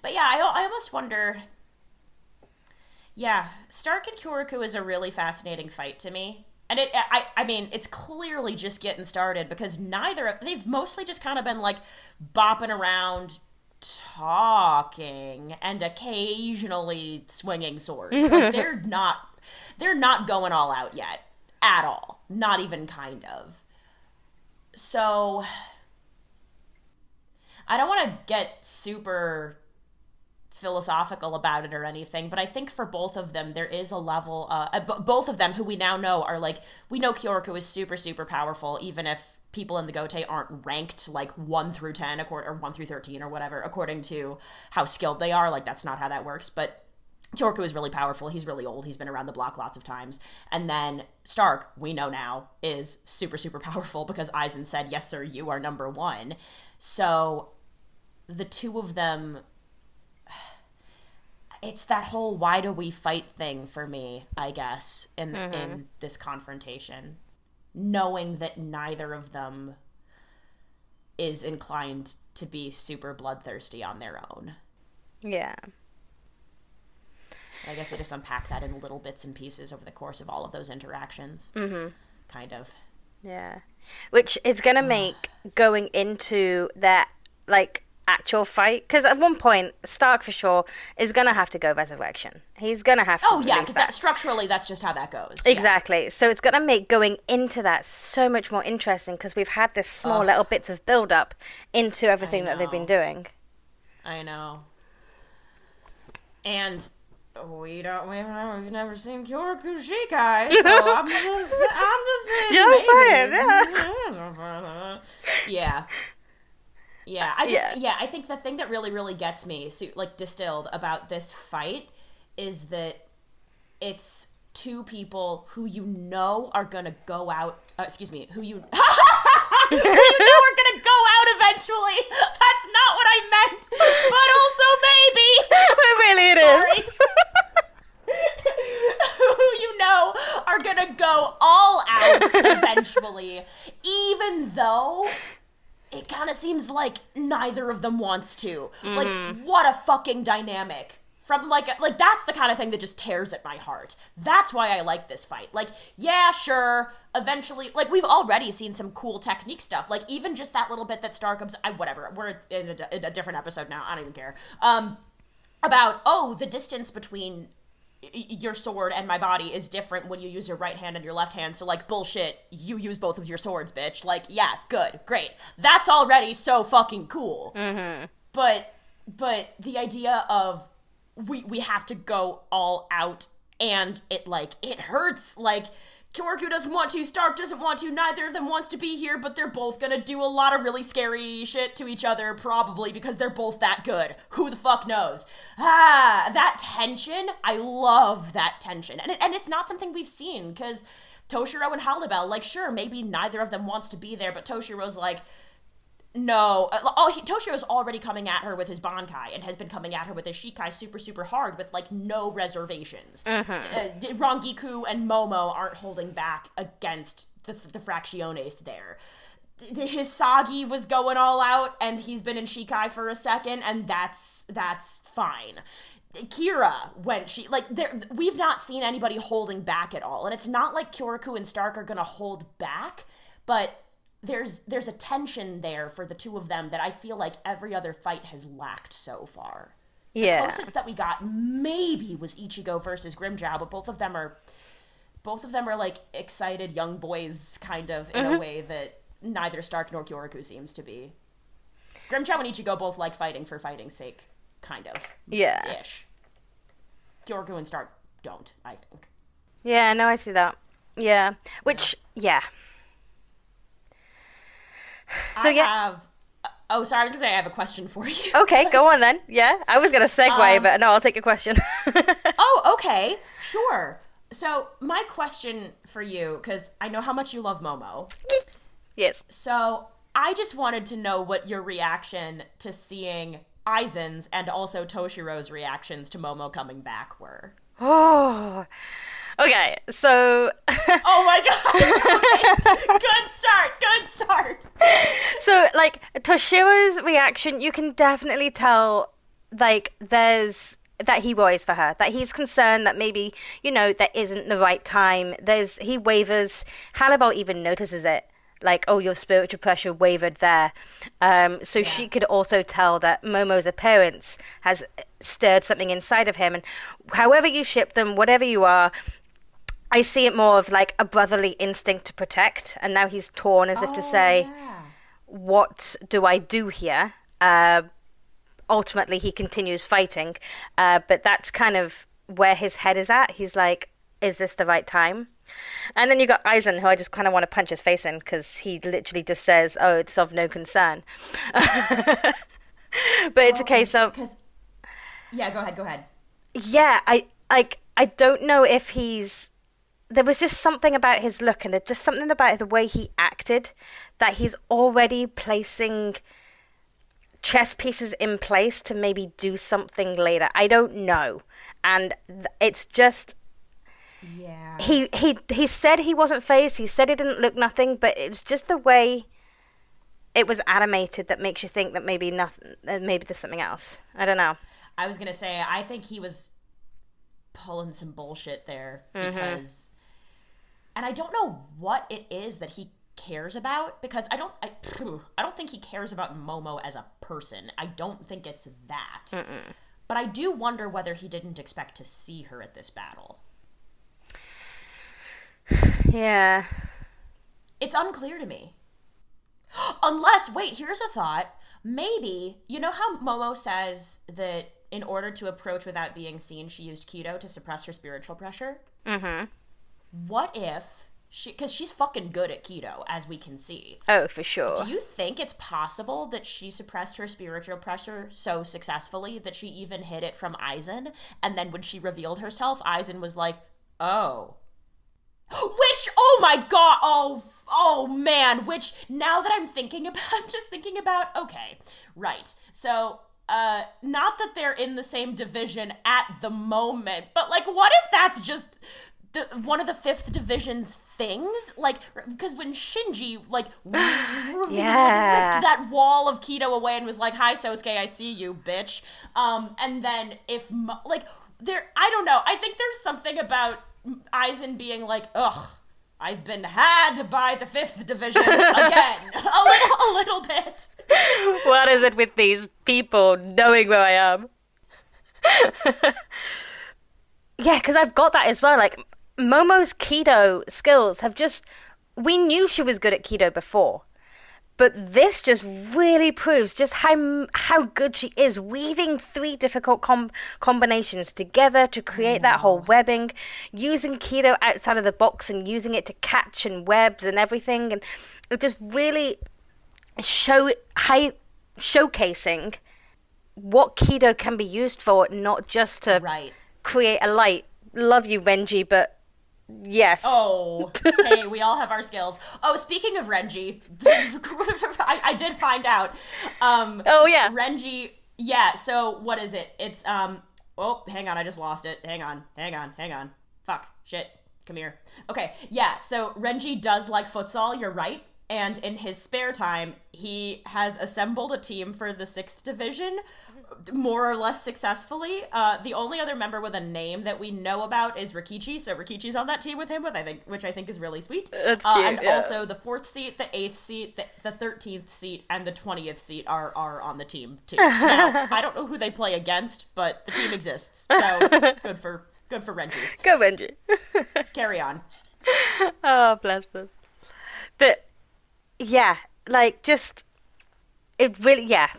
But yeah, I almost wonder... Yeah, Stark and Kyoraku is a really fascinating fight to me. And I mean, it's clearly just getting started, because they've mostly just kind of been, like, bopping around, talking, and occasionally swinging swords. Like, they're not going all out yet. At all. Not even kind of. So, I don't want to get super philosophical about it or anything, but I think for both of them there is a level, both of them who we now know are, like, we know Kyoraku is super, super powerful, even if people in the Gote aren't ranked, like, 1 through 10, or 1 through 13, or whatever, according to how skilled they are. Like, that's not how that works, but Kyoraku is really powerful, he's really old, he's been around the block lots of times. And then Stark, we know now, is super, super powerful, because Aizen said, yes sir, you are number 1. So the two of them... It's that whole why do we fight thing for me, I guess, in this confrontation. Knowing that neither of them is inclined to be super bloodthirsty on their own. Yeah. I guess they just unpack that in little bits and pieces over the course of all of those interactions. Mm-hmm. Kind of. Yeah. Which is going to make going into that, like, actual fight, because at one point Stark for sure is gonna have to go resurrection. He's gonna have to. Oh yeah, because that structurally that's just how that goes. Exactly. Yeah. So it's gonna make going into that so much more interesting, because we've had this small little bits of build up into everything that they've been doing. I know. And we've never seen Kyoraku Shikai, so I'm just saying. Yeah. Yeah, I think the thing that really, really gets me, like, distilled about this fight is that it's two people who you know are gonna go out, who you know are gonna go out eventually. That's not what I meant, but also maybe. Really it is. Who you know are gonna go all out eventually, even though... It kind of seems like neither of them wants to. Like, what a fucking dynamic From, like, that's the kind of thing that just tears at my heart. That's why I like this fight. Like, yeah, sure, eventually, like, we've already seen some cool technique stuff. Like, even just that little bit that Star comes, whatever, we're in a different episode now, I don't even care. About, the distance between your sword and my body is different when you use your right hand and your left hand, so, like, bullshit, you use both of your swords, bitch. Like, yeah, good, great. That's already so fucking cool. Mm-hmm. But the idea of we have to go all out, and it hurts. Like, Kyoraku doesn't want to, Stark doesn't want to, neither of them wants to be here, but they're both gonna do a lot of really scary shit to each other, probably, because they're both that good. Who the fuck knows? That tension, I love that tension. And it's not something we've seen, because Toshiro and Halibel, like, sure, maybe neither of them wants to be there, but Toshiro's like, no, Toshiro's already coming at her with his Bankai and has been coming at her with his Shikai super, super hard with, like, no reservations. Mm-hmm. Rangiku and Momo aren't holding back against the Fractiones there. His Sagi was going all out, and he's been in Shikai for a second, and that's fine. Kira, we've not seen anybody holding back at all, and it's not like Kyoraku and Stark are gonna hold back, but there's a tension there for the two of them that I feel like every other fight has lacked so far. Yeah. The closest that we got maybe was Ichigo versus Grimmjow, but both of them are like excited young boys kind of in a way that neither Stark nor Kyoraku seems to be. Grimmjow and Ichigo both like fighting for fighting's sake, kind of. Yeah. Ish. Kyoraku and Stark don't, I think. Yeah, no, I see that. Yeah. Which, yeah. So, I was gonna say I have a question for you. Okay, go on then. Yeah, I was gonna segue, but no, I'll take your question. Okay, sure. So my question for you, because I know how much you love Momo. Yes. So I just wanted to know what your reaction to seeing Aizen's and also Toshiro's reactions to Momo coming back were. Oh. Okay, so... Oh my god! Okay. Good start! So, like, Toshiro's reaction, you can definitely tell, like, that he worries for her, that he's concerned that maybe, that isn't the right time. He wavers. Halibel even notices it. Like, oh, your spiritual pressure wavered there. She could also tell that Momo's appearance has stirred something inside of him. And however you ship them, whatever you are... I see it more of like a brotherly instinct to protect, and now he's torn as if to say, what do I do here? Ultimately, he continues fighting, but that's kind of where his head is at. He's like, is this the right time? And then you got Aizen, who I just kind of want to punch his face in, because he literally just says, oh, it's of no concern. But it's a case of... Yeah, go ahead. Yeah, I don't know if he's... There was just something about his look, and just something about the way he acted, that he's already placing chess pieces in place to maybe do something later. I don't know. And it's just... Yeah. He said he wasn't phased. He said he didn't look nothing, but it's just the way it was animated that makes you think that maybe nothing, maybe there's something else. I don't know. I was going to say, I think he was pulling some bullshit there because... And I don't know what it is that he cares about, because I don't think he cares about Momo as a person. I don't think it's that. But I do wonder whether he didn't expect to see her at this battle. Yeah. It's unclear to me. Unless, wait, here's a thought. Maybe, you know how Momo says that in order to approach without being seen, she used kidou to suppress her spiritual pressure? What if because she's fucking good at kidou, as we can see. Oh, for sure. Do you think it's possible that she suppressed her spiritual pressure so successfully that she even hid it from Aizen, and then when she revealed herself, Aizen was like, oh. Which, oh my god, oh man, which, now that I'm just thinking about, okay, right. So, not that they're in the same division at the moment, but, like, what if that's just one of the 5th Division's things, like, because when Shinji, like, ripped that wall of kidou away and was like, "Hi, Sosuke, I see you, bitch." And then I don't know, I think there's something about Aizen being like, "Ugh, I've been had by the 5th Division again." a little bit. What is it with these people knowing where I am? Yeah, because I've got that as well. Like, Momo's kidou skills we knew she was good at kidou before, but this just really proves just how good she is, weaving 3 difficult combinations together to create that whole webbing, using kidou outside of the box and using it to catch and webs and everything, and it just really showcasing what kidou can be used for, not just to create a light. Love you, Renji, but yes. Oh, hey, we all have our skills. Oh, speaking of Renji, I did find out. Oh, yeah. Renji, yeah, so what is it? It's, oh, hang on, I just lost it. Hang on. Fuck, shit, come here. Okay, yeah, so Renji does like futsal, you're right. And in his spare time, he has assembled a team for the 6th Division, more or less successfully. The only other member with a name that we know about is Rikichi, so Rikichi's on that team with him, which I think is really sweet. That's cute, and also the 4th seat, the 8th seat, the 13th seat, and the 20th seat are on the team, too. Now, I don't know who they play against, but the team exists, so good for Renji. Go Renji. Carry on. Oh, bless them. But yeah, like, just, it really, yeah.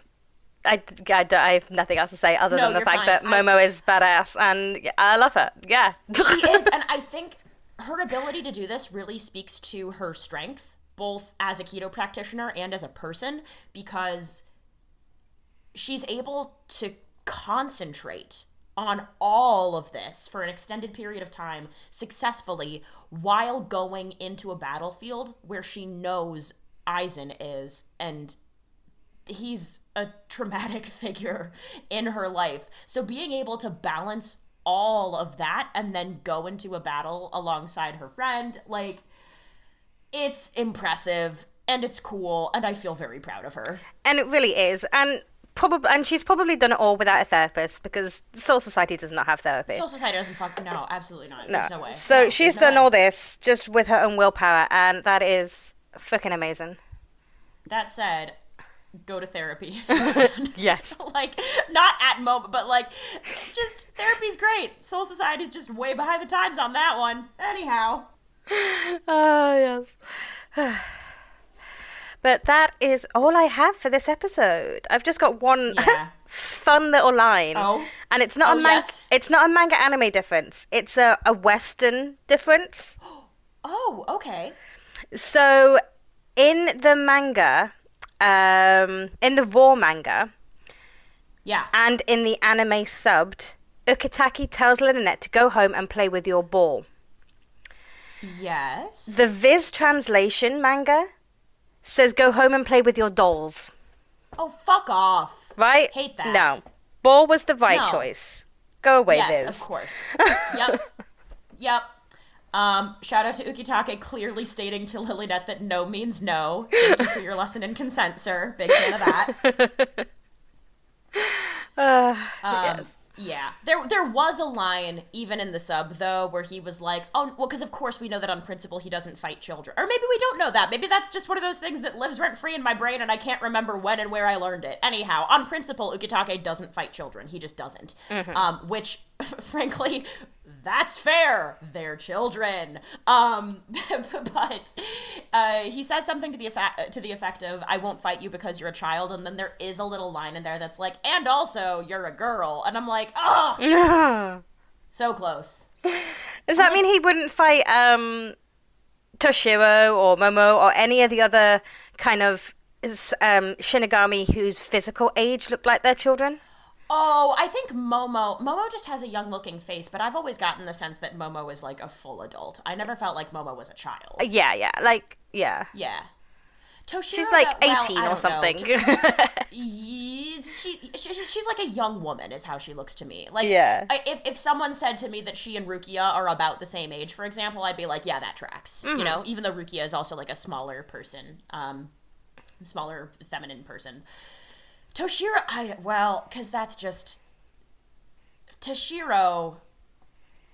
I have nothing else to say other than the fact that Momo is badass, and I love her. Yeah. She is, and I think her ability to do this really speaks to her strength, both as a kidou practitioner and as a person, because she's able to concentrate on all of this for an extended period of time successfully while going into a battlefield where she knows Aizen is, and he's a traumatic figure in her life. So being able to balance all of that and then go into a battle alongside her friend, like, it's impressive and it's cool, and I feel very proud of her. And it really is. And she's probably done it all without a therapist, because Soul Society does not have therapy. Soul Society doesn't no, absolutely not. There's no way. So she's done all this just with her own willpower, and that is freaking amazing. That said, go to therapy if you can. Yes. Like, not at moment, but like, just therapy's great. Soul Society's just way behind the times on that one. Anyhow. Yes. But that is all I have for this episode. I've just got one fun little line. Oh. And it's not it's not a manga anime difference. It's a Western difference. Oh, okay. So in the manga, in the raw manga, and in the anime subbed, Ukitake tells Lynette to go home and play with your ball. Yes. The Viz translation manga says go home and play with your dolls. Oh, fuck off. Right? Hate that. No. Ball was the right choice. Go away, Viz. Yes, of course. Yep. Shout out to Ukitake clearly stating to Lynette that no means no. Thank you for your lesson in consent, sir. Big fan of that. Yes. Yeah. There was a line, even in the sub, though, where he was like, oh, well, because of course we know that on principle he doesn't fight children. Or maybe we don't know that. Maybe that's just one of those things that lives rent-free in my brain and I can't remember when and where I learned it. Anyhow, on principle, Ukitake doesn't fight children. He just doesn't. Mm-hmm. Which, frankly, that's fair. They're children. But he says something to the effect of, I won't fight you because you're a child, and then there is a little line in there that's like, and also, you're a girl. And I'm like, oh! So close. Does that mean he wouldn't fight Toshiro or Momo or any of the other kind of Shinigami whose physical age looked like their children? Oh, I think Momo just has a young-looking face, but I've always gotten the sense that Momo is, like, a full adult. I never felt like Momo was a child. Yeah. Yeah. Toshiro, she's like 18 or something. She's like a young woman is how she looks to me. Like, if someone said to me that she and Rukia are about the same age, for example, I'd be like, yeah, that tracks. You know, even though Rukia is also like a smaller person, smaller feminine person. Toshiro, because that's just Toshiro.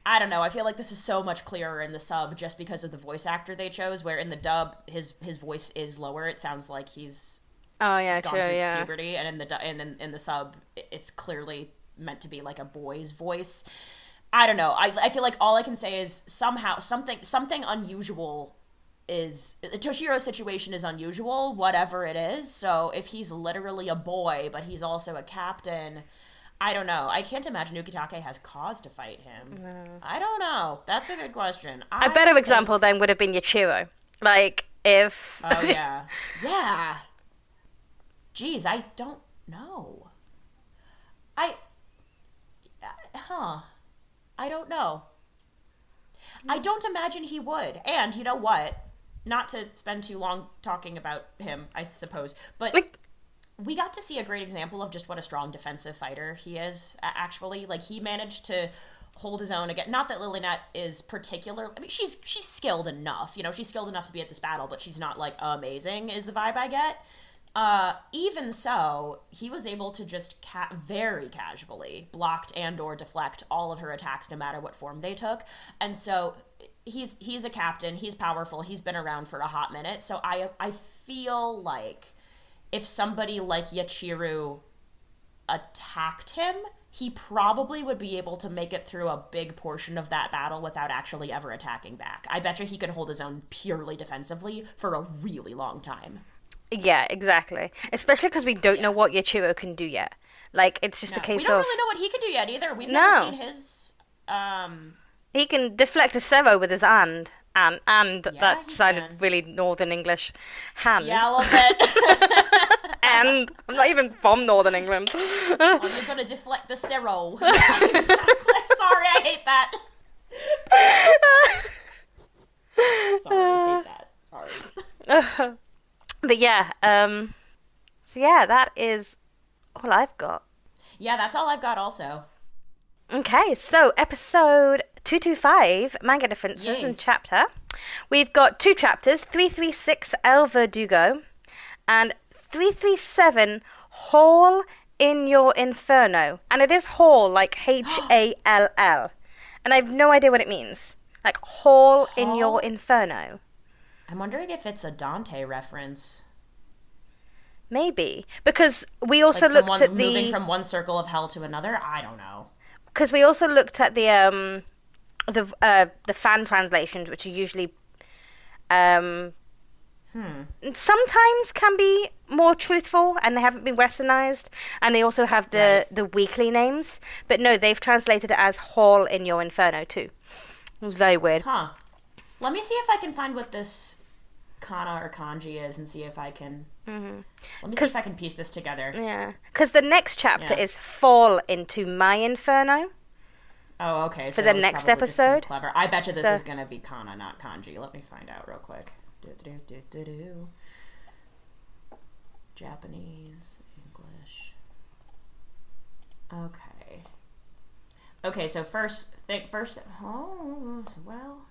I don't know. I feel like this is so much clearer in the sub just because of the voice actor they chose, where in the dub his voice is lower. It sounds like he's gone through puberty, and in the sub it's clearly meant to be like a boy's voice. I don't know. I feel like all I can say is somehow something unusual is Toshiro's situation is unusual, whatever it is. So if he's literally a boy but he's also a captain, I don't know. I can't imagine Ukitake has cause to fight him. No. I don't know. That's a good question. A better example then would have been Yachiiro. Like, if... Oh, yeah. Yeah. Jeez, I don't know. I don't know. I don't imagine he would. And you know what? Not to spend too long talking about him, I suppose, but... we got to see a great example of just what a strong defensive fighter he is, actually. Like, he managed to hold his own again. Not that Lilynet is particular. I mean, she's skilled enough. You know, she's skilled enough to be at this battle, but she's not, like, amazing, is the vibe I get. Even so, he was able to just very casually blocked and or deflect all of her attacks, no matter what form they took. And so... He's a captain. He's powerful. He's been around for a hot minute. So I feel like... if somebody like Yachiru attacked him, he probably would be able to make it through a big portion of that battle without actually ever attacking back. I bet you he could hold his own purely defensively for a really long time. Yeah, exactly. Especially because we don't know what Yachiru can do yet. Like, it's just a case of... we don't really know what he can do yet either. We've never seen his... He can deflect a Sero with his hand. And that sounded really Northern English. Hand. Yeah, a little bit. And I'm not even from Northern England. Oh, you're gonna deflect the Sero. Yeah, exactly. Sorry, I hate that. Sorry, I hate that. Sorry. But yeah, so yeah, that is all I've got. Yeah, that's all I've got also. Okay, so episode 225, Manga Differences in Chapter. We've got 2 chapters, 336 El Verdugo and 337 Hall in Your Inferno. And it is Hall, like Hall. And I have no idea what it means. Like Hall in Your Inferno. I'm wondering if it's a Dante reference. Maybe. Because we also looked at the... moving from one circle of hell to another? I don't know. Because we also looked at the fan translations, which are usually sometimes can be more truthful, and they haven't been westernized, and they also have the weekly names. But no, they've translated it as Hall in Your Inferno too. It was very weird. Let me see if I can find what this kana or kanji is, and see if I can... Let me see if I can piece this together. Yeah, because the next chapter is Fall into My Inferno. Oh, okay. So for the next episode. Clever. I bet you this is going to be kana, not kanji. Let me find out real quick. Japanese, English. Okay. Okay, so first. Oh, well.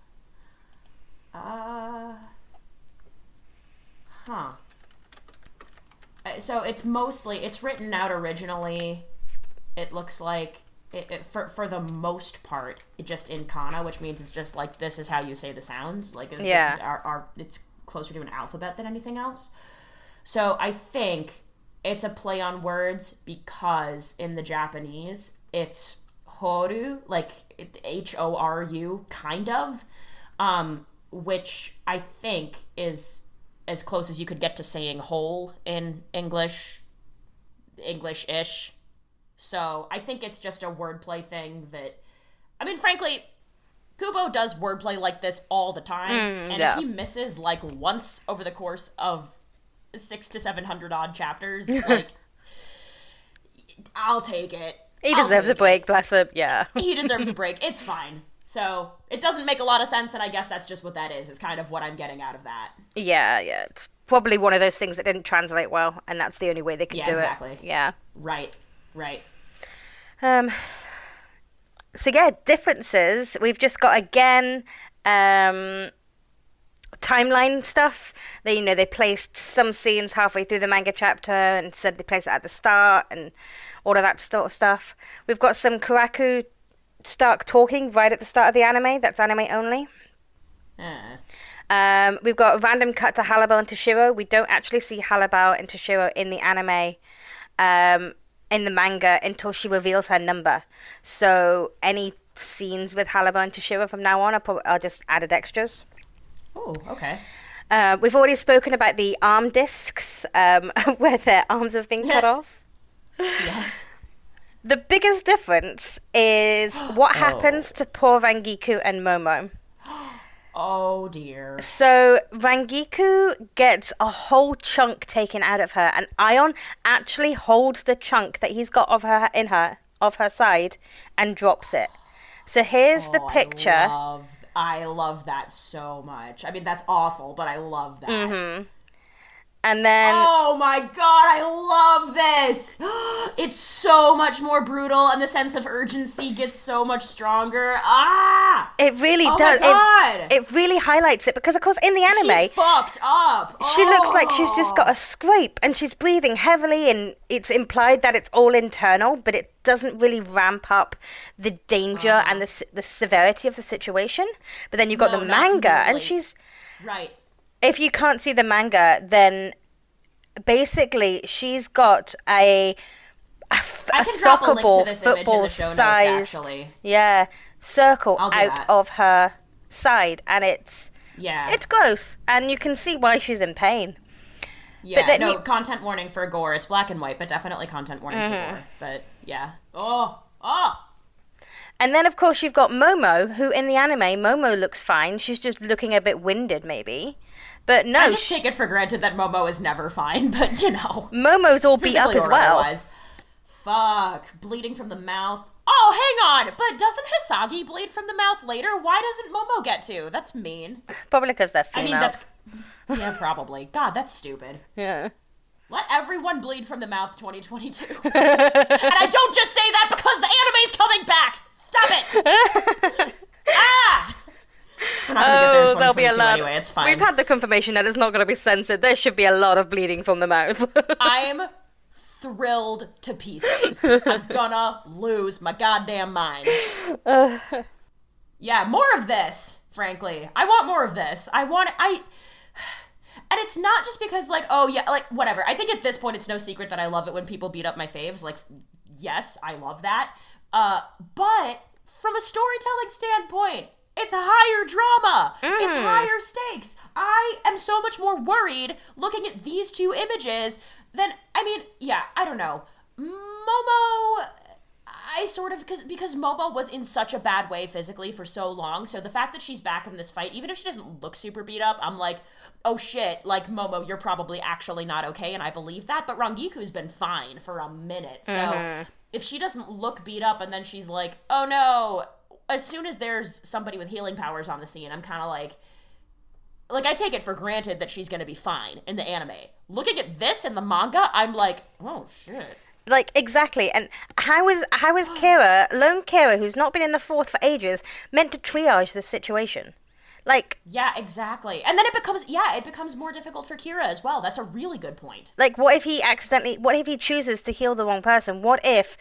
So it's written out originally, it looks like, for the most part, just in kana, which means it's just like, this is how you say the sounds. Like, it's closer to an alphabet than anything else. So I think it's a play on words because in the Japanese, it's horu, like Horu, kind of, which I think is as close as you could get to saying whole in English-ish. So I think it's just a wordplay thing that, I mean, frankly, Kubo does wordplay like this all the time. If he misses like once over the course of 600 to 700 odd chapters, like, I'll take it. He deserves a break, bless him, yeah. He deserves a break. It's fine. So, it doesn't make a lot of sense, and I guess that's just what that is kind of what I'm getting out of that. Yeah, it's probably one of those things that didn't translate well, and that's the only way they could do exactly. it. Yeah, right. So yeah, differences. We've just got again timeline stuff. They placed some scenes halfway through the manga chapter and said they placed it at the start and all of that sort of stuff. We've got some Kuraku Stark talking right at the start of the anime. That's anime only. We've got a random cut to Halabel and Toshiro. We don't actually see Halabel and Toshiro in the anime, in the manga, until she reveals her number. So any scenes with Halabel and Toshiro from now on are just added extras. Oh, okay. We've already spoken about the arm discs, where their arms have been cut off. Yes. The biggest difference is what happens to poor Rangiku and Momo. Oh dear. So Rangiku gets a whole chunk taken out of her, and Ion actually holds the chunk that he's got of her side and drops it. So here's the picture. I love that so much. I mean, that's awful, but I love that. Mm-hmm. And then... Oh my god, I love this! It's so much more brutal, and the sense of urgency gets so much stronger. Ah! It really does. Oh my god! It really highlights it, because of course in the anime... She's fucked up! She looks like she's just got a scrape, and she's breathing heavily, and it's implied that it's all internal, but it doesn't really ramp up the danger and the severity of the situation. But then you've got the manga, and she's... Right. If you can't see the manga, then basically she's got a soccer ball, football size, circle out of her side, and it's gross, and you can see why she's in pain. Yeah, but then content warning for gore. It's black and white, but definitely content warning for gore. But yeah, And then, of course, you've got Momo, who in the anime, Momo looks fine. She's just looking a bit winded, maybe. But no. I just take it for granted that Momo is never fine, but Momo's all beat up as well. Otherwise. Fuck. Bleeding from the mouth. Oh, hang on! But doesn't Hisagi bleed from the mouth later? Why doesn't Momo get to? That's mean. Probably because they're females. I mean, yeah, probably. God, that's stupid. Yeah. Let everyone bleed from the mouth 2022. And I don't just say that because the anime's coming back! Stop it! We're not gonna get there in 2022 be a lot. Anyway, it's fine. We've had the confirmation that it's not gonna be censored. There should be a lot of bleeding from the mouth. I'm thrilled to pieces. I'm gonna lose my goddamn mind. Yeah, more of this, frankly. I want more of this. And it's not just because, whatever. I think at this point it's no secret that I love it when people beat up my faves. Yes, I love that. But from a storytelling standpoint, it's higher drama. It's higher stakes. I am so much more worried looking at these two images than, I don't know. Momo, I sort of, because Momo was in such a bad way physically for so long, so the fact that she's back in this fight, even if she doesn't look super beat up, I'm like, oh shit, Momo, you're probably actually not okay, and I believe that, but Rangiku's been fine for a minute, so if she doesn't look beat up and then she's like, oh no, as soon as there's somebody with healing powers on the scene, I'm kind of like, I take it for granted that she's gonna be fine in the anime. Looking at this in the manga, I'm like, oh shit. Exactly, and how is Kira, lone Kira, who's not been in the fourth for ages, meant to triage this situation? Yeah, exactly. And then it becomes more difficult for Kira as well. That's a really good point. What if he chooses to heal the wrong person? What if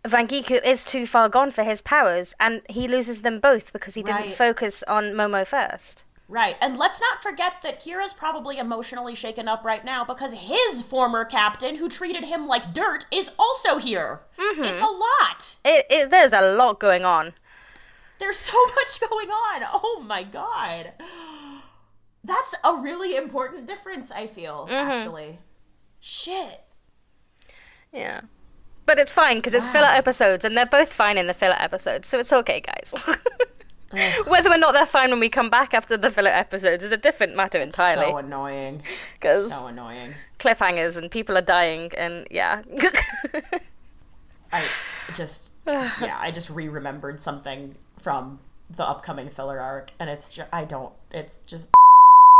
Rangiku is too far gone for his powers, and he loses them both because he didn't focus on Momo first? Right, and let's not forget that Kira's probably emotionally shaken up right now because his former captain, who treated him like dirt, is also here. Mm-hmm. It's a lot. There's a lot going on. There's so much going on. Oh my god. That's a really important difference, I feel, actually. Shit. Yeah. But it's fine, because it's filler episodes, and they're both fine in the filler episodes, so it's okay, guys. Whether or not they're fine when we come back after the filler episodes is a different matter entirely. So annoying. So annoying. Cliffhangers, and people are dying, and yeah. I just re-remembered something from the upcoming filler arc, and it's just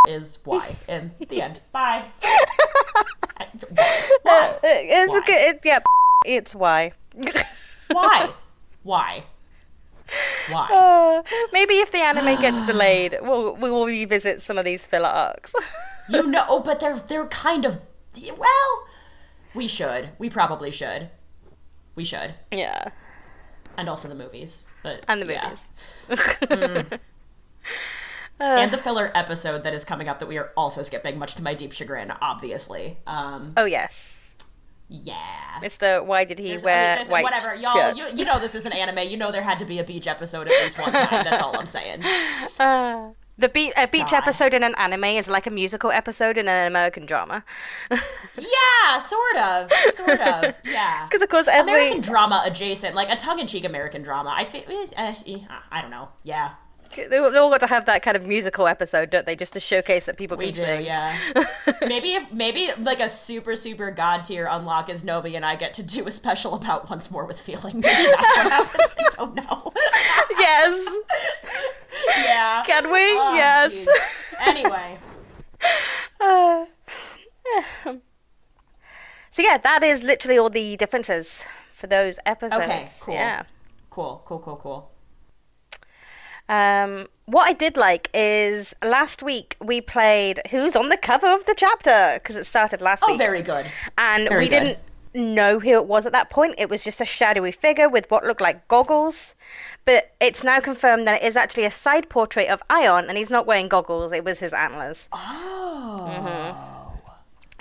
is why. In the end. Bye. Why? It's a good. It's why. Why? Why? Maybe if the anime gets delayed, we will revisit some of these filler arcs. But they're kind of, well, we should. We probably should. We should. Yeah. And also the movies. And the movies. Yeah. And the filler episode that is coming up that we are also skipping, much to my deep chagrin, obviously. Oh, yes. Yeah. Mr. Why did he wear white whatever. Y'all, you know this is an anime. You know there had to be a beach episode at least one time. That's all I'm saying. A beach episode in an anime is like a musical episode in an American drama. Yeah, sort of. Yeah. Because, of course, American drama adjacent, like a tongue-in-cheek American drama. I feel, I don't know. Yeah. They all got to have that kind of musical episode, don't they? Just to showcase that people can sing. Yeah. maybe like a super, super god tier unlock is Nomi and I get to do a special about Once More with Feeling. Maybe that's what happens. I don't know. Yes. Yeah. Can we? Yes. Geez. Anyway. So yeah, that is literally all the differences for those episodes. Okay, cool. Yeah. Cool. What I did like is last week we played Who's on the Cover of the Chapter, because it started last week. Oh, very good. And we didn't know who it was at that point. It was just a shadowy figure with what looked like goggles. But it's now confirmed that it is actually a side portrait of Ion, and he's not wearing goggles. It was his antlers. Oh. Mm-hmm.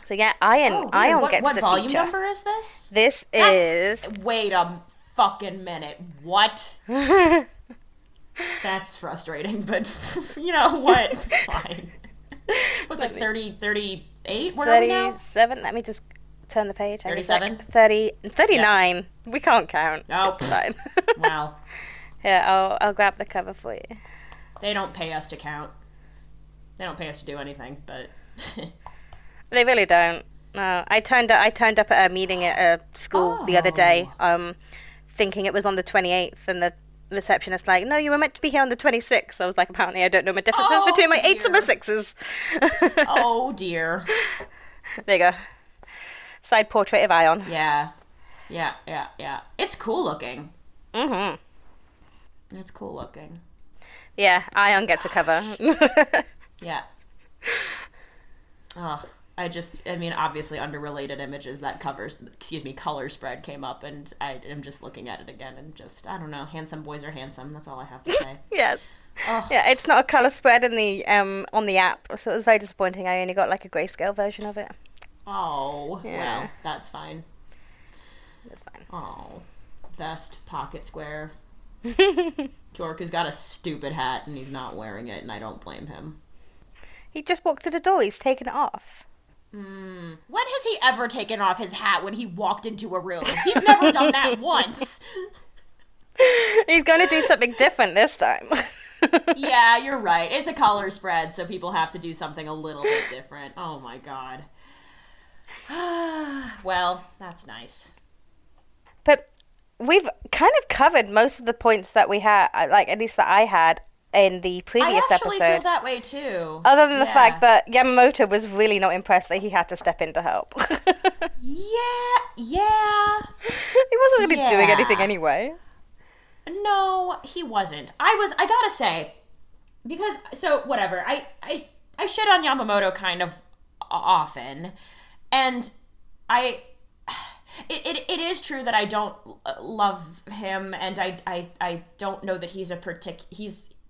So yeah, Ion gets what the volume feature. number is this? This is... Wait a fucking minute. What? That's frustrating, but you know what? Fine. What's like 30, 38? Where are we now? 37. Let me just turn the page. 37? 39. Yeah. We can't count. Oh, it's fine. Wow. Here, I'll grab the cover for you. They don't pay us to count. They don't pay us to do anything, but they really don't. No, I turned up at a meeting at a school the other day, thinking it was on the 28th, and the receptionist like, no, you were meant to be here on the 26th. I was like, apparently I don't know my differences between my 8s and my 6s. Oh dear. There you go. Side portrait of Ion. Yeah. It's cool looking. Mm-hmm. It's cool looking. Yeah, Ion gets a cover. Yeah. Oh, obviously under related images, that color spread came up, and I am just looking at it again, and just, I don't know, handsome boys are handsome. That's all I have to say. Yes. Oh. Yeah, it's not a color spread in the on the app, so it was very disappointing. I only got like a grayscale version of it. Oh, yeah. Well, that's fine. That's fine. Oh, vest, pocket square. Kyorku's got a stupid hat, and he's not wearing it, and I don't blame him. He just walked through the door. He's taken it off. When has he ever taken off his hat when he walked into a room? He's never done that once. He's going to do something different this time. Yeah, you're right. It's a color spread, so people have to do something a little bit different. Oh my god. Well, that's nice. But we've kind of covered most of the points that we had, like at least that I had, in the previous episode. I actually feel that way too. Other than the fact that Yamamoto was really not impressed that he had to step in to help. Yeah. He wasn't really doing anything anyway. No, he wasn't. I gotta say, because, so, whatever, I shit on Yamamoto kind of often, and it is true that I don't love him, and I don't know that he's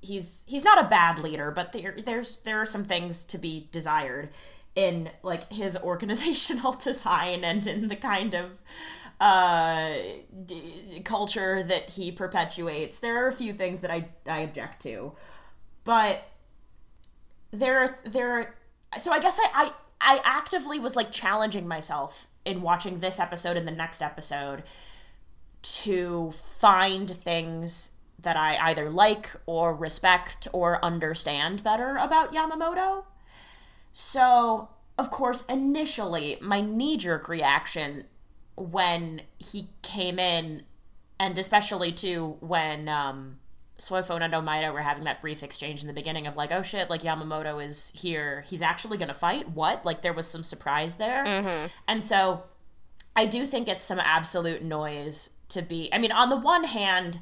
he's not a bad leader, but there are some things to be desired in, like, his organizational design and in the kind of culture that he perpetuates. There are a few things that I object to, but there are, so I guess I actively was, like, challenging myself in watching this episode and the next episode to find things that I either like or respect or understand better about Yamamoto. So, of course, initially, my knee-jerk reaction when he came in, and especially too when Suifo and Omaida were having that brief exchange in the beginning of like, oh shit, like Yamamoto is here. He's actually going to fight? What? Like there was some surprise there. Mm-hmm. And so I do think it's some absolute noise to be... I mean, on the one hand,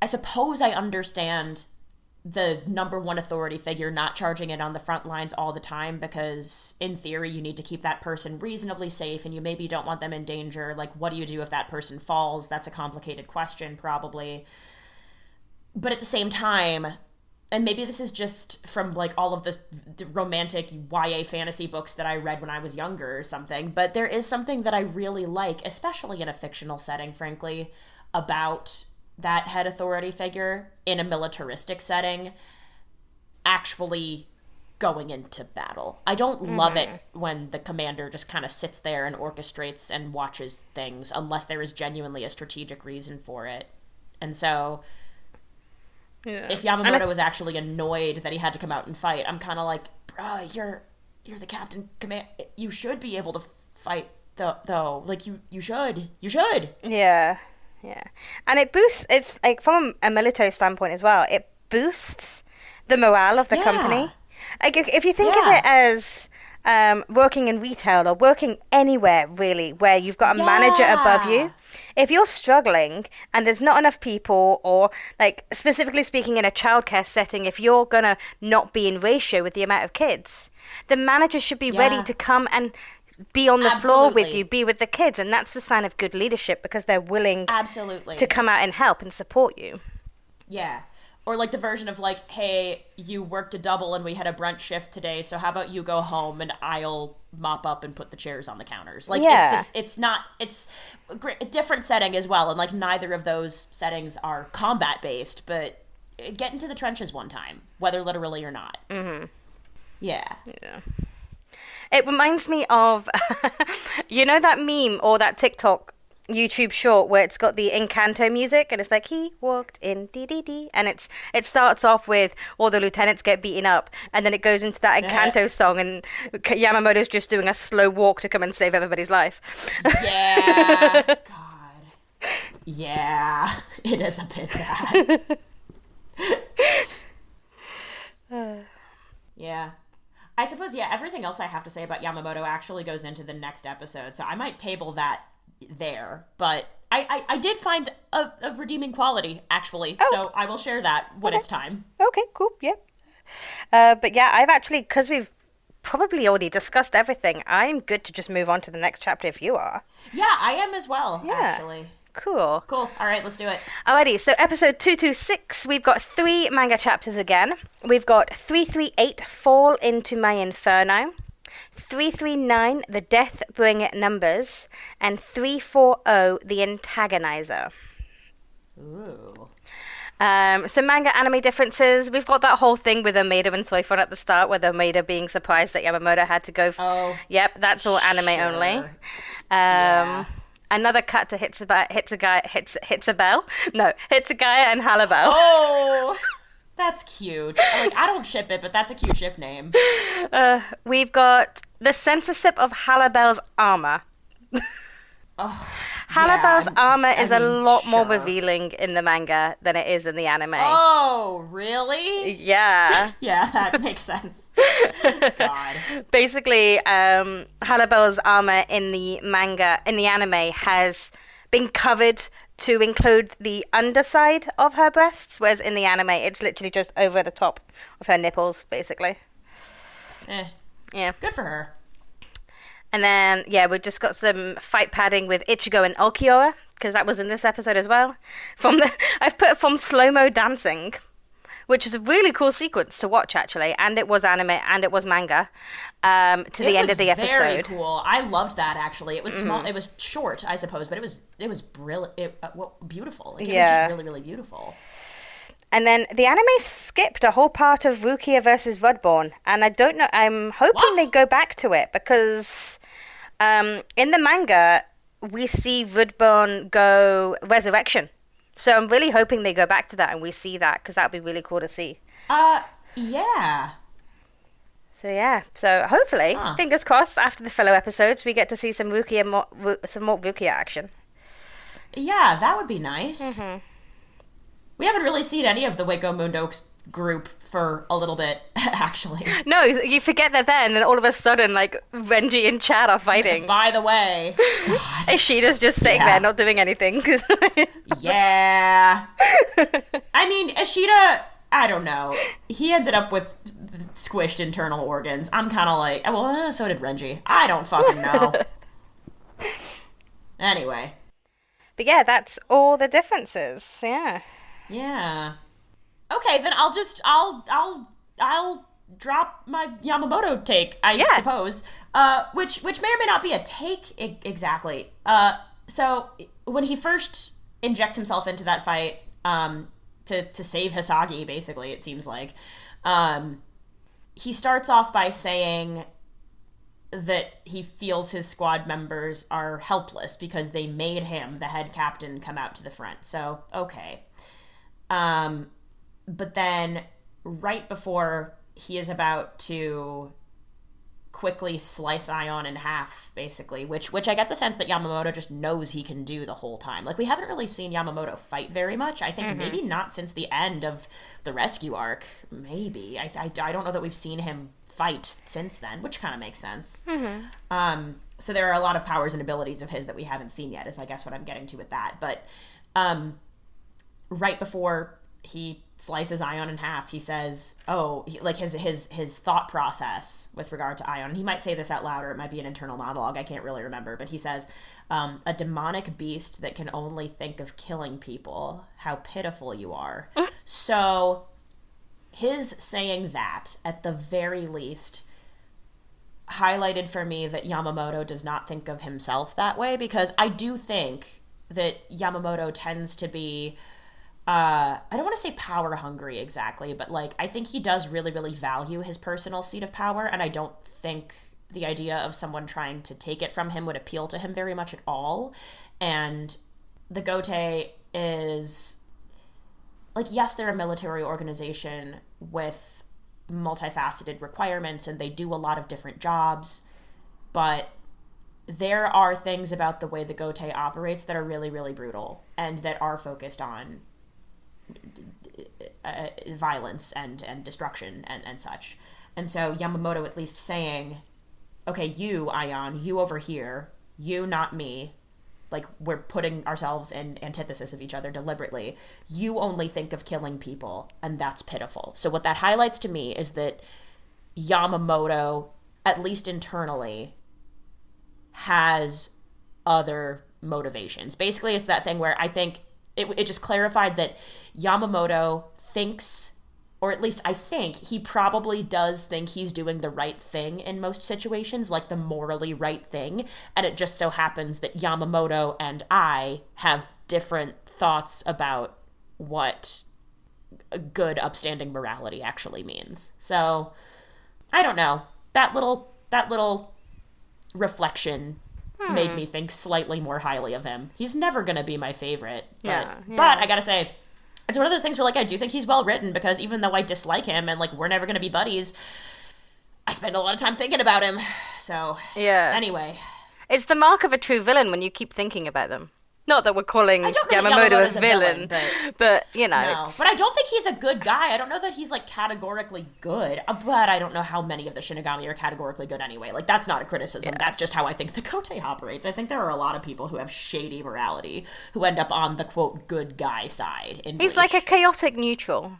I suppose I understand the number one authority figure not charging it on the front lines all the time because in theory you need to keep that person reasonably safe and you maybe don't want them in danger. Like, what do you do if that person falls? That's a complicated question, probably. But at the same time, and maybe this is just from like all of the romantic YA fantasy books that I read when I was younger or something, but there is something that I really like, especially in a fictional setting, frankly, about that head authority figure in a militaristic setting actually going into battle. I don't love it when the commander just kind of sits there and orchestrates and watches things unless there is genuinely a strategic reason for it. And so... yeah. If Yamamoto was actually annoyed that he had to come out and fight, I'm kind of like, bruh, you're the captain command. You should be able to fight though. Like you should. Yeah. And it boosts. It's like from a military standpoint as well. It boosts the morale of the company. Like if you think of it as working in retail or working anywhere really, where you've got a manager above you. If you're struggling and there's not enough people, or like specifically speaking in a childcare setting, if you're gonna not be in ratio with the amount of kids, the manager should be ready to come and be on the floor with you, be with the kids, and that's the sign of good leadership because they're willing to come out and help and support you. Yeah. Or like the version of like, hey, you worked a double and we had a brunch shift today, so how about you go home and I'll mop up and put the chairs on the counters. Like it's a different setting as well, and like neither of those settings are combat based, but get into the trenches one time, whether literally or not. Mm-hmm. Yeah. It reminds me of you know that meme or that TikTok YouTube short where it's got the Encanto music and it's like he walked in dee and it starts off with all the lieutenants get beaten up and then it goes into that Encanto song and Yamamoto's just doing a slow walk to come and save everybody's life. Yeah. God. Yeah. It is a bit bad. Yeah. I suppose, everything else I have to say about Yamamoto actually goes into the next episode, so I might table that there, but I did find a redeeming quality, actually, so I will share that when it's time. Okay, cool, but I've actually, because we've probably already discussed everything, I'm good to just move on to the next chapter if you are. Yeah, I am as well, actually. Cool. All right, let's do it. Alrighty, so episode 226, we've got 3 manga chapters again. We've got 338, Fall into My Inferno, 339, The Deathbring Numbers, and 340, The Antagonizer. Ooh. So manga anime differences. We've got that whole thing with Omaida and Soifon at the start, with Omaida being surprised that Yamamoto had to go. Yep, that's all anime only. Another cut to Hitsugaya and Halabel. Oh, that's cute. Like, I don't ship it, but that's a cute ship name. We've got the censorship of Halabel's armor. Halabel's armor is a lot more revealing in the manga than it is in the anime. Oh, really? Yeah. Yeah, that makes sense. God. Basically, Halabel's armor in the anime has been covered to include the underside of her breasts, whereas in the anime, it's literally just over the top of her nipples, basically. Yeah. Good for her. And then, we've just got some fight padding with Ichigo and Ulquiorra, because that was in this episode as well. I've put from slow-mo dancing, which is a really cool sequence to watch, actually. And it was anime and it was manga to the end of the episode. It was very cool. I loved that, actually. It was small. It was short, I suppose, but it was brilliant. Beautiful. Like, it was just really, really beautiful. And then the anime skipped a whole part of Rukia versus Rudborn. And I don't know, I'm hoping they go back to it because in the manga, we see Rudborn go Resurrection. So I'm really hoping they go back to that and we see that because that would be really cool to see. Yeah. So hopefully, fingers crossed, after the fellow episodes, we get to see some more Rukia action. Yeah, that would be nice. Mm-hmm. We haven't really seen any of the Waco Mundo group for a little bit, actually. No, you forget they're there, and then all of a sudden, like, Renji and Chad are fighting. By the way, God. Ishida's just sitting there, not doing anything. Yeah. I mean, Ishida, I don't know. He ended up with squished internal organs. I'm kind of like, well, so did Renji. I don't fucking know. Anyway. But yeah, that's all the differences. Yeah. Yeah. Okay, then I'll drop my Yamamoto take, I suppose. Which may or may not be a take exactly. So when he first injects himself into that fight, to save Hisagi, basically, it seems like, he starts off by saying that he feels his squad members are helpless because they made him, the head captain, come out to the front. So, okay. But then, right before he is about to quickly slice Ion in half, basically, which I get the sense that Yamamoto just knows he can do the whole time. Like, we haven't really seen Yamamoto fight very much. I think maybe not since the end of the rescue arc. Maybe. I don't know that we've seen him fight since then, which kind of makes sense. So there are a lot of powers and abilities of his that we haven't seen yet, is I guess what I'm getting to with that. But right before he slices Ion in half, he says, his thought process with regard to Ion, and he might say this out loud or it might be an internal monologue, I can't really remember, but he says, a demonic beast that can only think of killing people, how pitiful you are. So his saying that, at the very least, highlighted for me that Yamamoto does not think of himself that way, because I do think that Yamamoto tends to be, I don't want to say power hungry exactly, but like, I think he does really, really value his personal seat of power, and I don't think the idea of someone trying to take it from him would appeal to him very much at all. And the Gote is, like, yes, they're a military organization with multifaceted requirements, and they do a lot of different jobs, but there are things about the way the Gote operates that are really, really brutal, and that are focused on violence and destruction and such. And so Yamamoto at least saying, okay, you, Ion, you over here, you, not me, like, we're putting ourselves in antithesis of each other deliberately. You only think of killing people, and that's pitiful. So what that highlights to me is that Yamamoto, at least internally, has other motivations. Basically, it's that thing where I think it just clarified that Yamamoto thinks, or at least I think, he probably does think he's doing the right thing in most situations, like the morally right thing, and it just so happens that Yamamoto and I have different thoughts about what good, upstanding morality actually means. So, I don't know. That little reflection made me think slightly more highly of him. He's never gonna be my favorite, but I gotta say, it's one of those things where, like, I do think he's well written, because even though I dislike him and, like, we're never gonna be buddies, I spend a lot of time thinking about him. So anyway, it's the mark of a true villain when you keep thinking about them. Not that we're calling Yamamoto a villain, but you know. No. But I don't think he's a good guy. I don't know that he's, like, categorically good, but I don't know how many of the Shinigami are categorically good anyway. Like, that's not a criticism. That's just how I think the Gote operates. I think there are a lot of people who have shady morality who end up on the, quote, good guy side. He's like a chaotic neutral.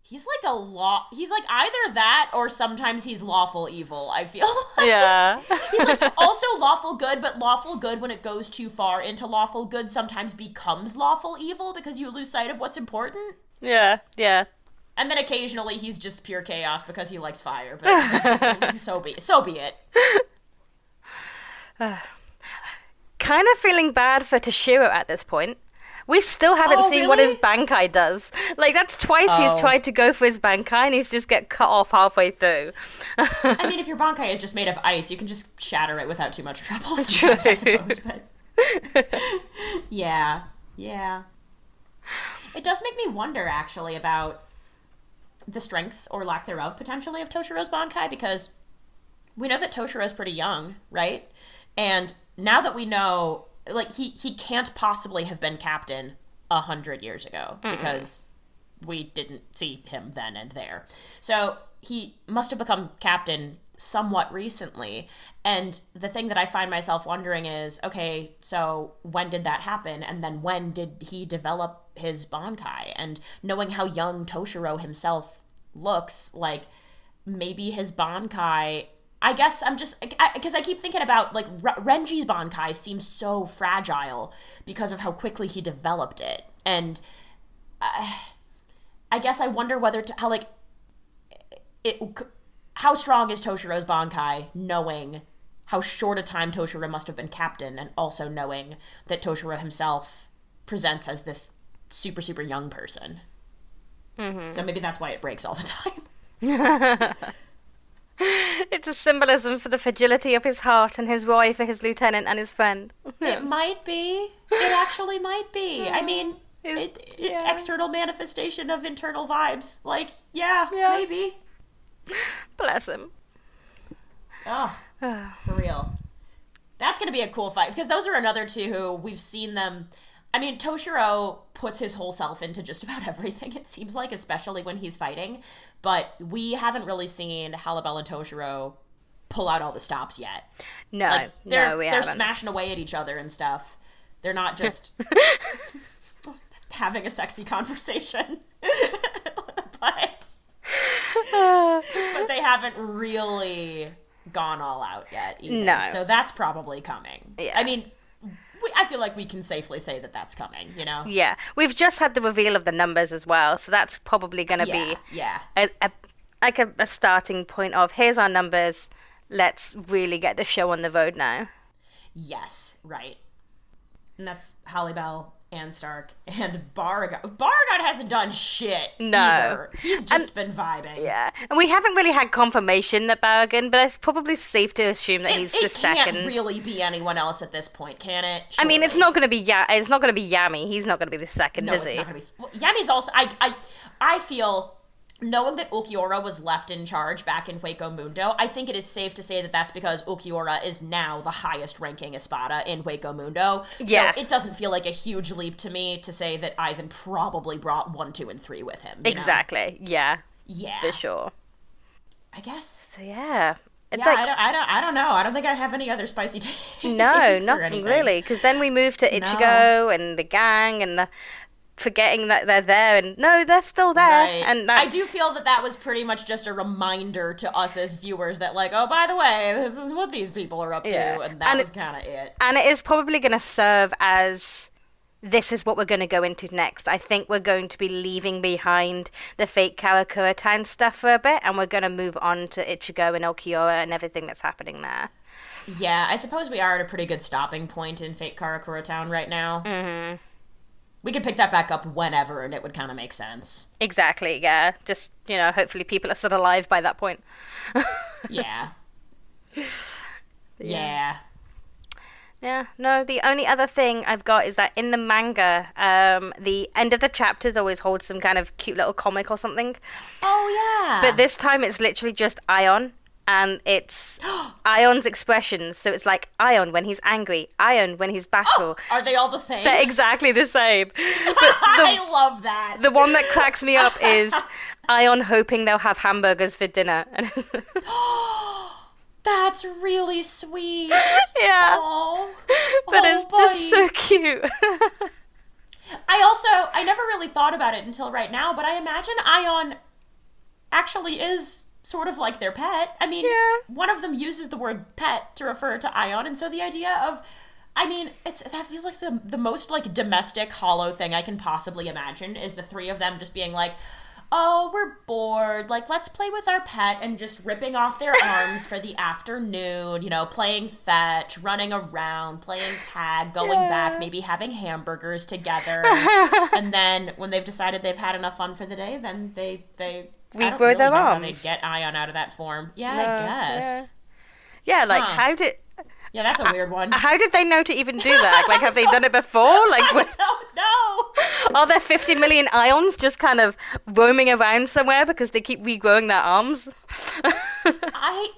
He's like either that or sometimes he's lawful evil, I feel like. Yeah. He's like also lawful good, but lawful good when it goes too far into lawful good sometimes becomes lawful evil because you lose sight of what's important. Yeah. And then occasionally he's just pure chaos because he likes fire, but so be it. Kind of feeling bad for Toshiro at this point. We still haven't seen what his Bankai does. Like, that's twice he's tried to go for his Bankai and he's just get cut off halfway through. I mean, if your Bankai is just made of ice, you can just shatter it without too much trouble sometimes, I suppose. But yeah. It does make me wonder, actually, about the strength or lack thereof, potentially, of Toshiro's Bankai, because we know that Toshiro's pretty young, right? And now that we know, like, he can't possibly have been captain 100 years ago, because we didn't see him then and there. So he must have become captain somewhat recently. And the thing that I find myself wondering is, okay, so when did that happen? And then when did he develop his Bankai? And knowing how young Toshiro himself looks, like, maybe his Bankai... I guess I'm just... Because I keep thinking about, like, Renji's Bankai seems so fragile because of how quickly he developed it. And I guess I wonder whether... how strong is Toshiro's Bankai, knowing how short a time Toshiro must have been captain, and also knowing that Toshiro himself presents as this super, super young person. Mm-hmm. So maybe that's why it breaks all the time. It's a symbolism for the fragility of his heart and his why for his lieutenant and his friend. It might be. It actually might be. I mean, external manifestation of internal vibes. Like, yeah. Maybe. Bless him. Oh, for real. That's going to be a cool fight, because those are another two who we've seen them... I mean, Toshiro puts his whole self into just about everything, it seems like, especially when he's fighting. But we haven't really seen Halibel and Toshiro pull out all the stops yet. No, like, we haven't. They're smashing away at each other and stuff. They're not just having a sexy conversation. but they haven't really gone all out yet either. No. So that's probably coming. Yeah. I mean... I feel like we can safely say that that's coming, you know? Yeah. We've just had the reveal of the numbers as well, so that's probably going to be a starting point of, here's our numbers, let's really get the show on the road now. Yes, right. And that's Halibel and Stark and Baragon. Baragon hasn't done shit either. He's just been vibing. Yeah. And we haven't really had confirmation that Baragon, but it's probably safe to assume that he's the second. It can't really be anyone else at this point, can it? Surely. I mean, it's not going to be Yami. He's not going to be the second, is he? It's not going to be. Well, Yami's also... I feel... Knowing that Ulquiorra was left in charge back in Hueco Mundo, I think it is safe to say that that's because Ulquiorra is now the highest ranking Espada in Hueco Mundo. Yeah. So it doesn't feel like a huge leap to me to say that Aizen probably brought 1, 2, and 3 with him. Exactly. Know? Yeah. Yeah. For sure. I guess. So yeah. It's I don't know. I don't think I have any other spicy takes. No, nothing really. Because then we move to Ichigo and the gang and the... forgetting that they're there, and no, they're still there. Right. And I do feel that was pretty much just a reminder to us as viewers that, like, oh, by the way, this is what these people are up to, and that was kind of it. And it is probably going to serve as, this is what we're going to go into next. I think we're going to be leaving behind the fake Karakura Town stuff for a bit, and we're going to move on to Ichigo and Ulquiorra and everything that's happening there. Yeah, I suppose we are at a pretty good stopping point in fake Karakura Town right now. Mm-hmm. We could pick that back up whenever, and it would kind of make sense. Exactly, yeah. Just, hopefully people are still alive by that point. Yeah. Yeah. Yeah, no, the only other thing I've got is that in the manga, the end of the chapters always holds some kind of cute little comic or something. Oh, yeah. But this time it's literally just Aion. And it's Ion's expressions. So it's like Aion when he's angry, Aion when he's bashful. Oh, are they all the same? They're exactly the same. I love that. The one that cracks me up is Aion hoping they'll have hamburgers for dinner. That's really sweet. Yeah. Aww. But it's just so cute. I never really thought about it until right now, but I imagine Aion actually is sort of like their pet. I mean, One of them uses the word pet to refer to Aion, and so the idea of, that feels like the most, like, domestic, hollow thing I can possibly imagine, is the three of them just being like, oh, we're bored, like, let's play with our pet, and just ripping off their arms for the afternoon, playing fetch, running around, playing tag, going back, maybe having hamburgers together, and then when they've decided they've had enough fun for the day, then they regrow their arms. They get Aion out of that form. Yeah, I guess. Yeah, like how did? Yeah, that's a weird one. How did they know to even do that? Like, have they done it before? Like, I don't know. Are there 50 million Ions just kind of roaming around somewhere because they keep regrowing their arms? I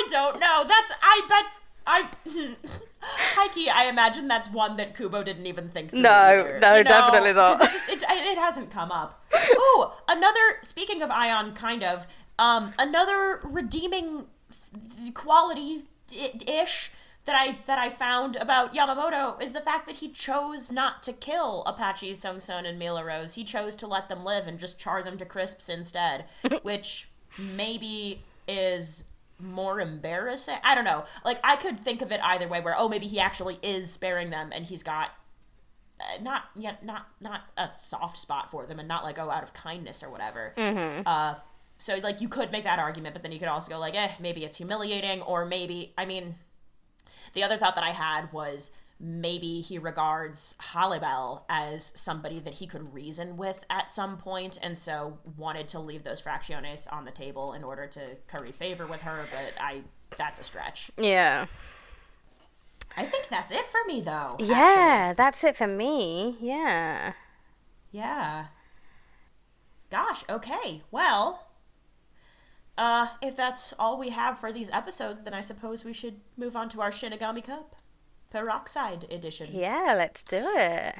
don't know. Heike, I imagine that's one that Kubo didn't even think through No, either, no, definitely not. It hasn't come up. Ooh, speaking of Ion, kind of, another redeeming quality-ish that I found about Yamamoto is the fact that he chose not to kill Apache, Songson, and Mila Rose. He chose to let them live and just char them to crisps instead, which maybe is more embarrassing. I don't know. Like, I could think of it either way, where maybe he actually is sparing them and he's got not a soft spot for them and not like out of kindness or whatever. So like you could make that argument, but then you could also go like, maybe it's humiliating, or maybe, I mean, the other thought that I had was maybe he regards Halibel as somebody that he could reason with at some point, and so wanted to leave those fracciones on the table in order to curry favor with her, but that's a stretch. Yeah. I think that's it for me, though. Yeah, actually. That's it for me. Yeah. Yeah. Gosh, okay. Well, if that's all we have for these episodes, then I suppose we should move on to our Shinigami Cup Peroxide edition. Yeah, let's do it.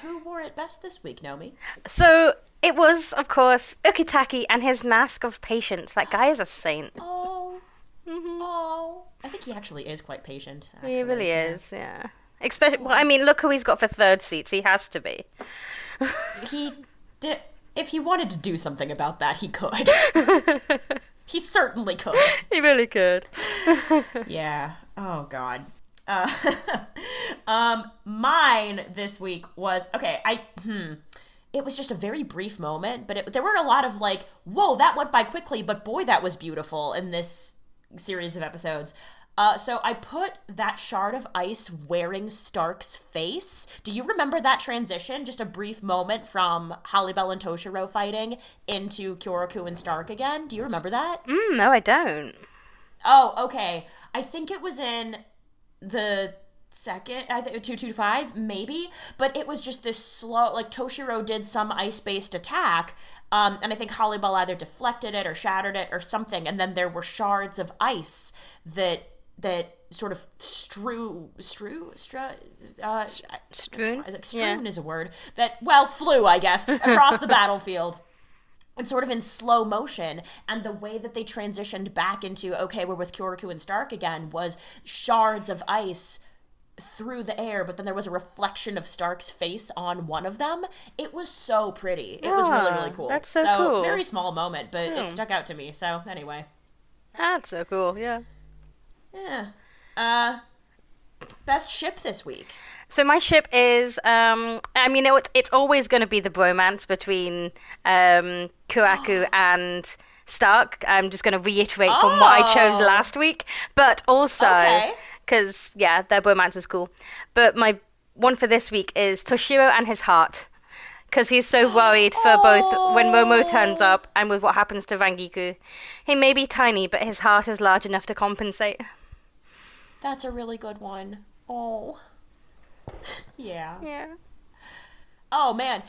Who wore it best this week, Nomi? So, it was, of course, Ukitake and his Mask of Patience. That guy is a saint. Oh. Mm-hmm. Oh. I think he actually is quite patient. Actually. He really is, yeah. Especially, well, I mean, look who he's got for third seats. He has to be. He did... If he wanted to do something about that, he could. He certainly could. He really could. Yeah. Oh, God. Mine this week was... Okay, it was just a very brief moment, but there were a lot of like, whoa, that went by quickly, but boy, that was beautiful in this series of episodes. So I put that shard of ice wearing Stark's face. Do you remember that transition? Just a brief moment from Halibel and Toshiro fighting into Kyoraku and Stark again. Do you remember that? No, I don't. Oh, okay. I think it was in the second, I think 225, maybe, but it was just this slow, like Toshiro did some ice-based attack, and I think Halibel either deflected it or shattered it or something, and then there were shards of ice that sort of strewn is a word, flew, I guess, across the battlefield. And sort of in slow motion, and the way that they transitioned back into, okay, we're with Kyoraku and Stark again, was shards of ice through the air, but then there was a reflection of Stark's face on one of them. It was so pretty. It was really, really cool. That's so cool. Very small moment, but it stuck out to me. So anyway. That's so cool, yeah. Yeah. Best ship this week. So my ship is, it's always going to be the bromance between Kyoraku and Stark. I'm just going to reiterate from what I chose last week. But also, because, their bromance is cool. But my one for this week is Toshiro and his heart. Because he's so worried for both when Momo turns up and with what happens to Rangiku. He may be tiny, but his heart is large enough to compensate. That's a really good one. Oh. Yeah. Yeah. Oh, man.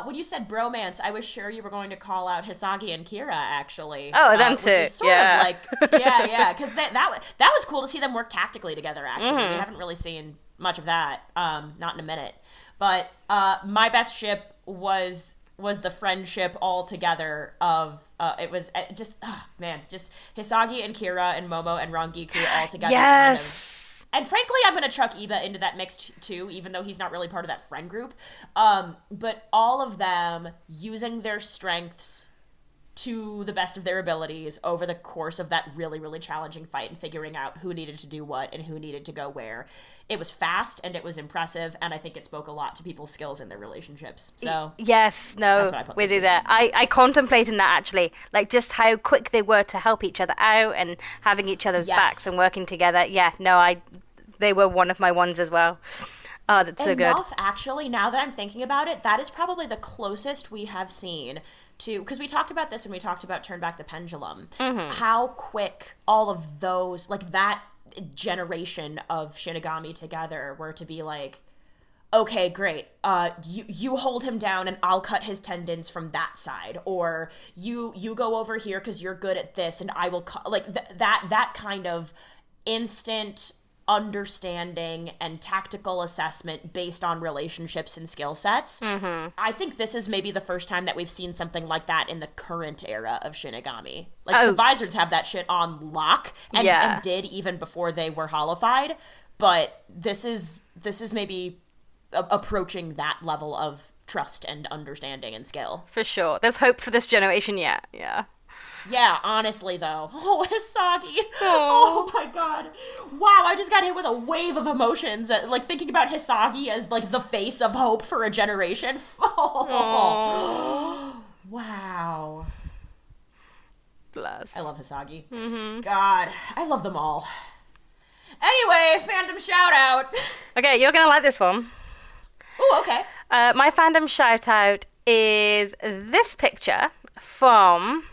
When you said bromance, I was sure you were going to call out Hisagi and Kira, actually. Oh, them too. Which is sort of like, yeah. Because that was cool to see them work tactically together, actually. We haven't really seen much of that, not in a minute. But my best ship was the friendship all together of, it was just Hisagi and Kira and Momo and Rangiku all together. Yes! Kind of. And frankly, I'm going to chuck Iba into that mix too, even though he's not really part of that friend group. But all of them using their strengths to the best of their abilities over the course of that really, really challenging fight and figuring out who needed to do what and who needed to go where. It was fast and it was impressive, and I think it spoke a lot to people's skills in their relationships. So yes, no, that's what I put we do that. I contemplated that actually, like just how quick they were to help each other out and having each other's backs and working together. Yeah, no, they were one of my ones as well. Oh, that's so good. Actually, now that I'm thinking about it, that is probably the closest we have seen to, because we talked about this when we talked about Turn Back the Pendulum, how quick all of those, like that generation of Shinigami together were to be like, okay, great, you hold him down and I'll cut his tendons from that side, or you go over here because you're good at this and I will cut, like that kind of instant understanding and tactical assessment based on relationships and skill sets. I think this is maybe the first time that we've seen something like that in the current era of Shinigami. Like, the Visors have that shit on lock, and did even before they were holified, but this is maybe approaching that level of trust and understanding and skill. For sure. There's hope for this generation, yeah. Yeah, honestly, though. Oh, Hisagi. Oh, my God. Wow, I just got hit with a wave of emotions. Like, thinking about Hisagi as, like, the face of hope for a generation. Oh. Wow. Bless. I love Hisagi. God, I love them all. Anyway, fandom shout-out. Okay, you're going to like this one. Ooh, okay. My fandom shout-out is this picture from...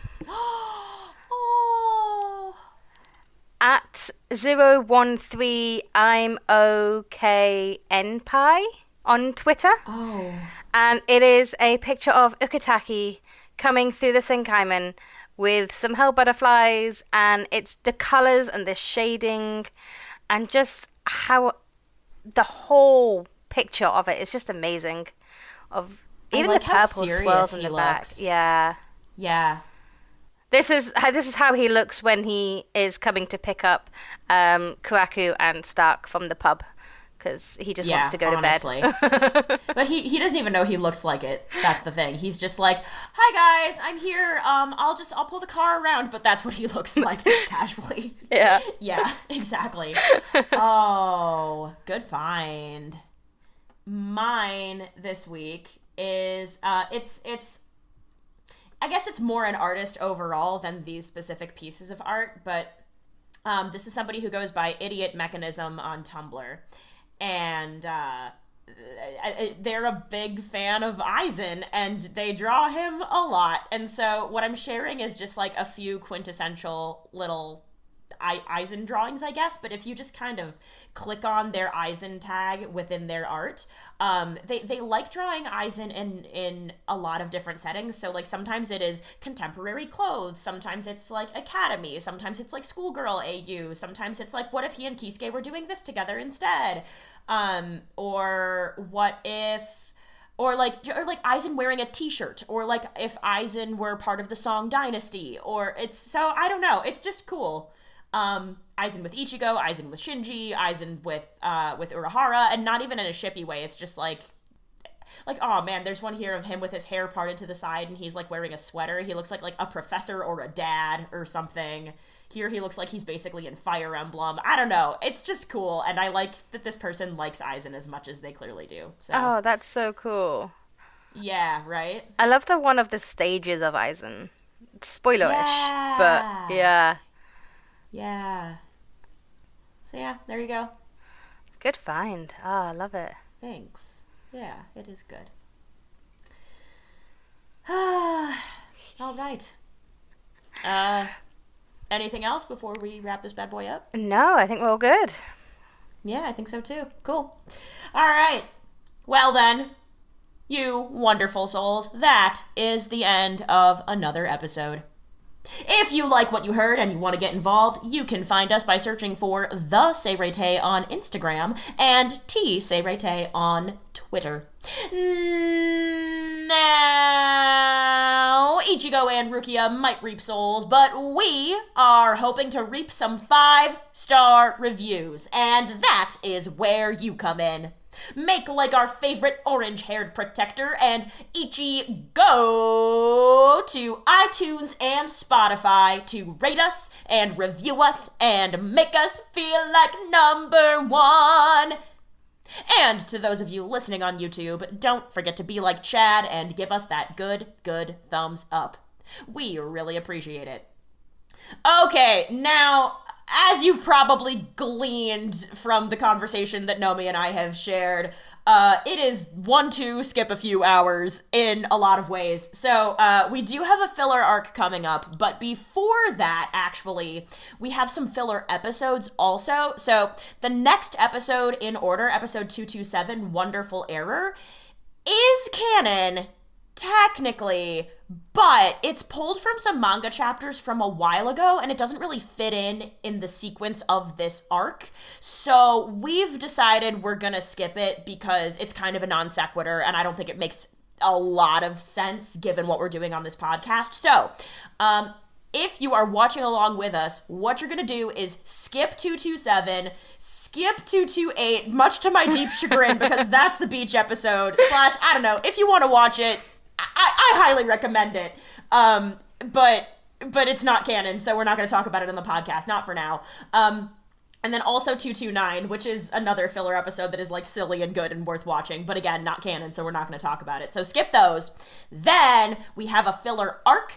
at 013 I'm OK Npi on Twitter. Oh. And it is a picture of Ukitaki coming through the Senkaiman with some hell butterflies, and it's the colors and the shading and just how the whole picture of it is just amazing. Of even like the purple swirls in the back. Looks. Yeah. This is how he looks when he is coming to pick up Kuraku and Stark from the pub, because he just wants to go to bed. But he doesn't even know he looks like it. That's the thing. He's just like, "Hi guys, I'm here. I'll pull the car around." But that's what he looks like, just casually. Yeah. Yeah. Exactly. Oh, good find. Mine this week is it's. I guess it's more an artist overall than these specific pieces of art, but this is somebody who goes by Idiot Mechanism on Tumblr, and they're a big fan of Aizen, and they draw him a lot, and so what I'm sharing is just like a few quintessential little Aizen drawings, I guess, but if you just kind of click on their Aizen tag within their art, they like drawing Aizen in a lot of different settings. So like sometimes it is contemporary clothes, sometimes it's like academy, sometimes it's like schoolgirl AU, sometimes it's like what if he and Kisuke were doing this together instead, or what if, or like Aizen wearing a t-shirt, or like if Aizen were part of the song Dynasty, or it's, so I don't know, it's just cool. Aizen with Ichigo, Aizen with Shinji, Aizen with Urahara, and not even in a shippy way. It's just like, oh man, there's one here of him with his hair parted to the side and he's like wearing a sweater. He looks like a professor or a dad or something. Here he looks like he's basically in Fire Emblem. I don't know. It's just cool, and I like that this person likes Aizen as much as they clearly do. So. Oh, that's so cool. Yeah, right? I love the one of the stages of Aizen. It's spoilerish, but yeah. Yeah. So yeah, there you go. Good find. I love it. Thanks. Yeah, it is good. All right. Anything else before we wrap this bad boy up? No, I think we're all good. Yeah, I think so too. Cool. All right. Well then, you wonderful souls, that is the end of another episode. If you like what you heard and you want to get involved, you can find us by searching for The Seirete on Instagram and T Seirete on Twitter. Now, Ichigo and Rukia might reap souls, but we are hoping to reap some 5-star reviews, and that is where you come in. Make like our favorite orange-haired protector and go to iTunes and Spotify to rate us and review us and make us feel like number one. And to those of you listening on YouTube, don't forget to be like Chad and give us that good thumbs up. We really appreciate it. Okay, now, as you've probably gleaned from the conversation that Nomi and I have shared, it is 1-2 skip a few hours in a lot of ways. So we do have a filler arc coming up, but before that, actually, we have some filler episodes also. So the next episode in order, episode 227, Wonderful Error, is canon, technically, but it's pulled from some manga chapters from a while ago, and it doesn't really fit in the sequence of this arc. So we've decided we're gonna skip it because it's kind of a non sequitur, and I don't think it makes a lot of sense given what we're doing on this podcast. So, if you are watching along with us, what you're going to do is skip 227, skip 228, much to my deep chagrin, because that's the beach episode, / I don't know, if you want to watch it, I highly recommend it. But it's not canon, so we're not going to talk about it in the podcast, not for now. And then also 229, which is another filler episode that is like silly and good and worth watching, but again, not canon, so we're not going to talk about it. So skip those. Then we have a filler arc,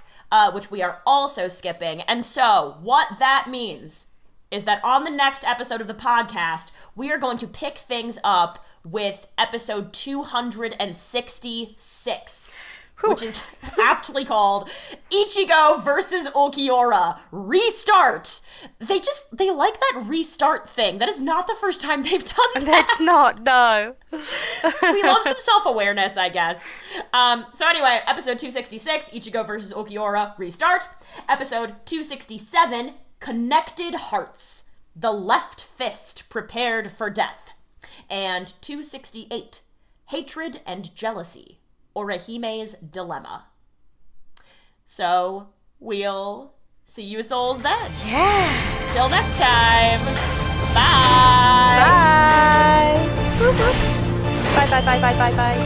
which we are also skipping. And so what that means is that on the next episode of the podcast, we are going to pick things up with episode 266. Which is aptly called Ichigo versus Ulquiorra Restart. They like that restart thing. That is not the first time they've done that. That's not, no. We love some self-awareness, I guess. So anyway, episode 266, Ichigo versus Ulquiorra Restart. Episode 267, Connected Hearts, The Left Fist Prepared for Death. And 268, Hatred and Jealousy, Orihime's Dilemma. So, we'll see you souls then. Yeah. Till next time. Bye. Bye. Bye, bye, bye, bye, bye, bye.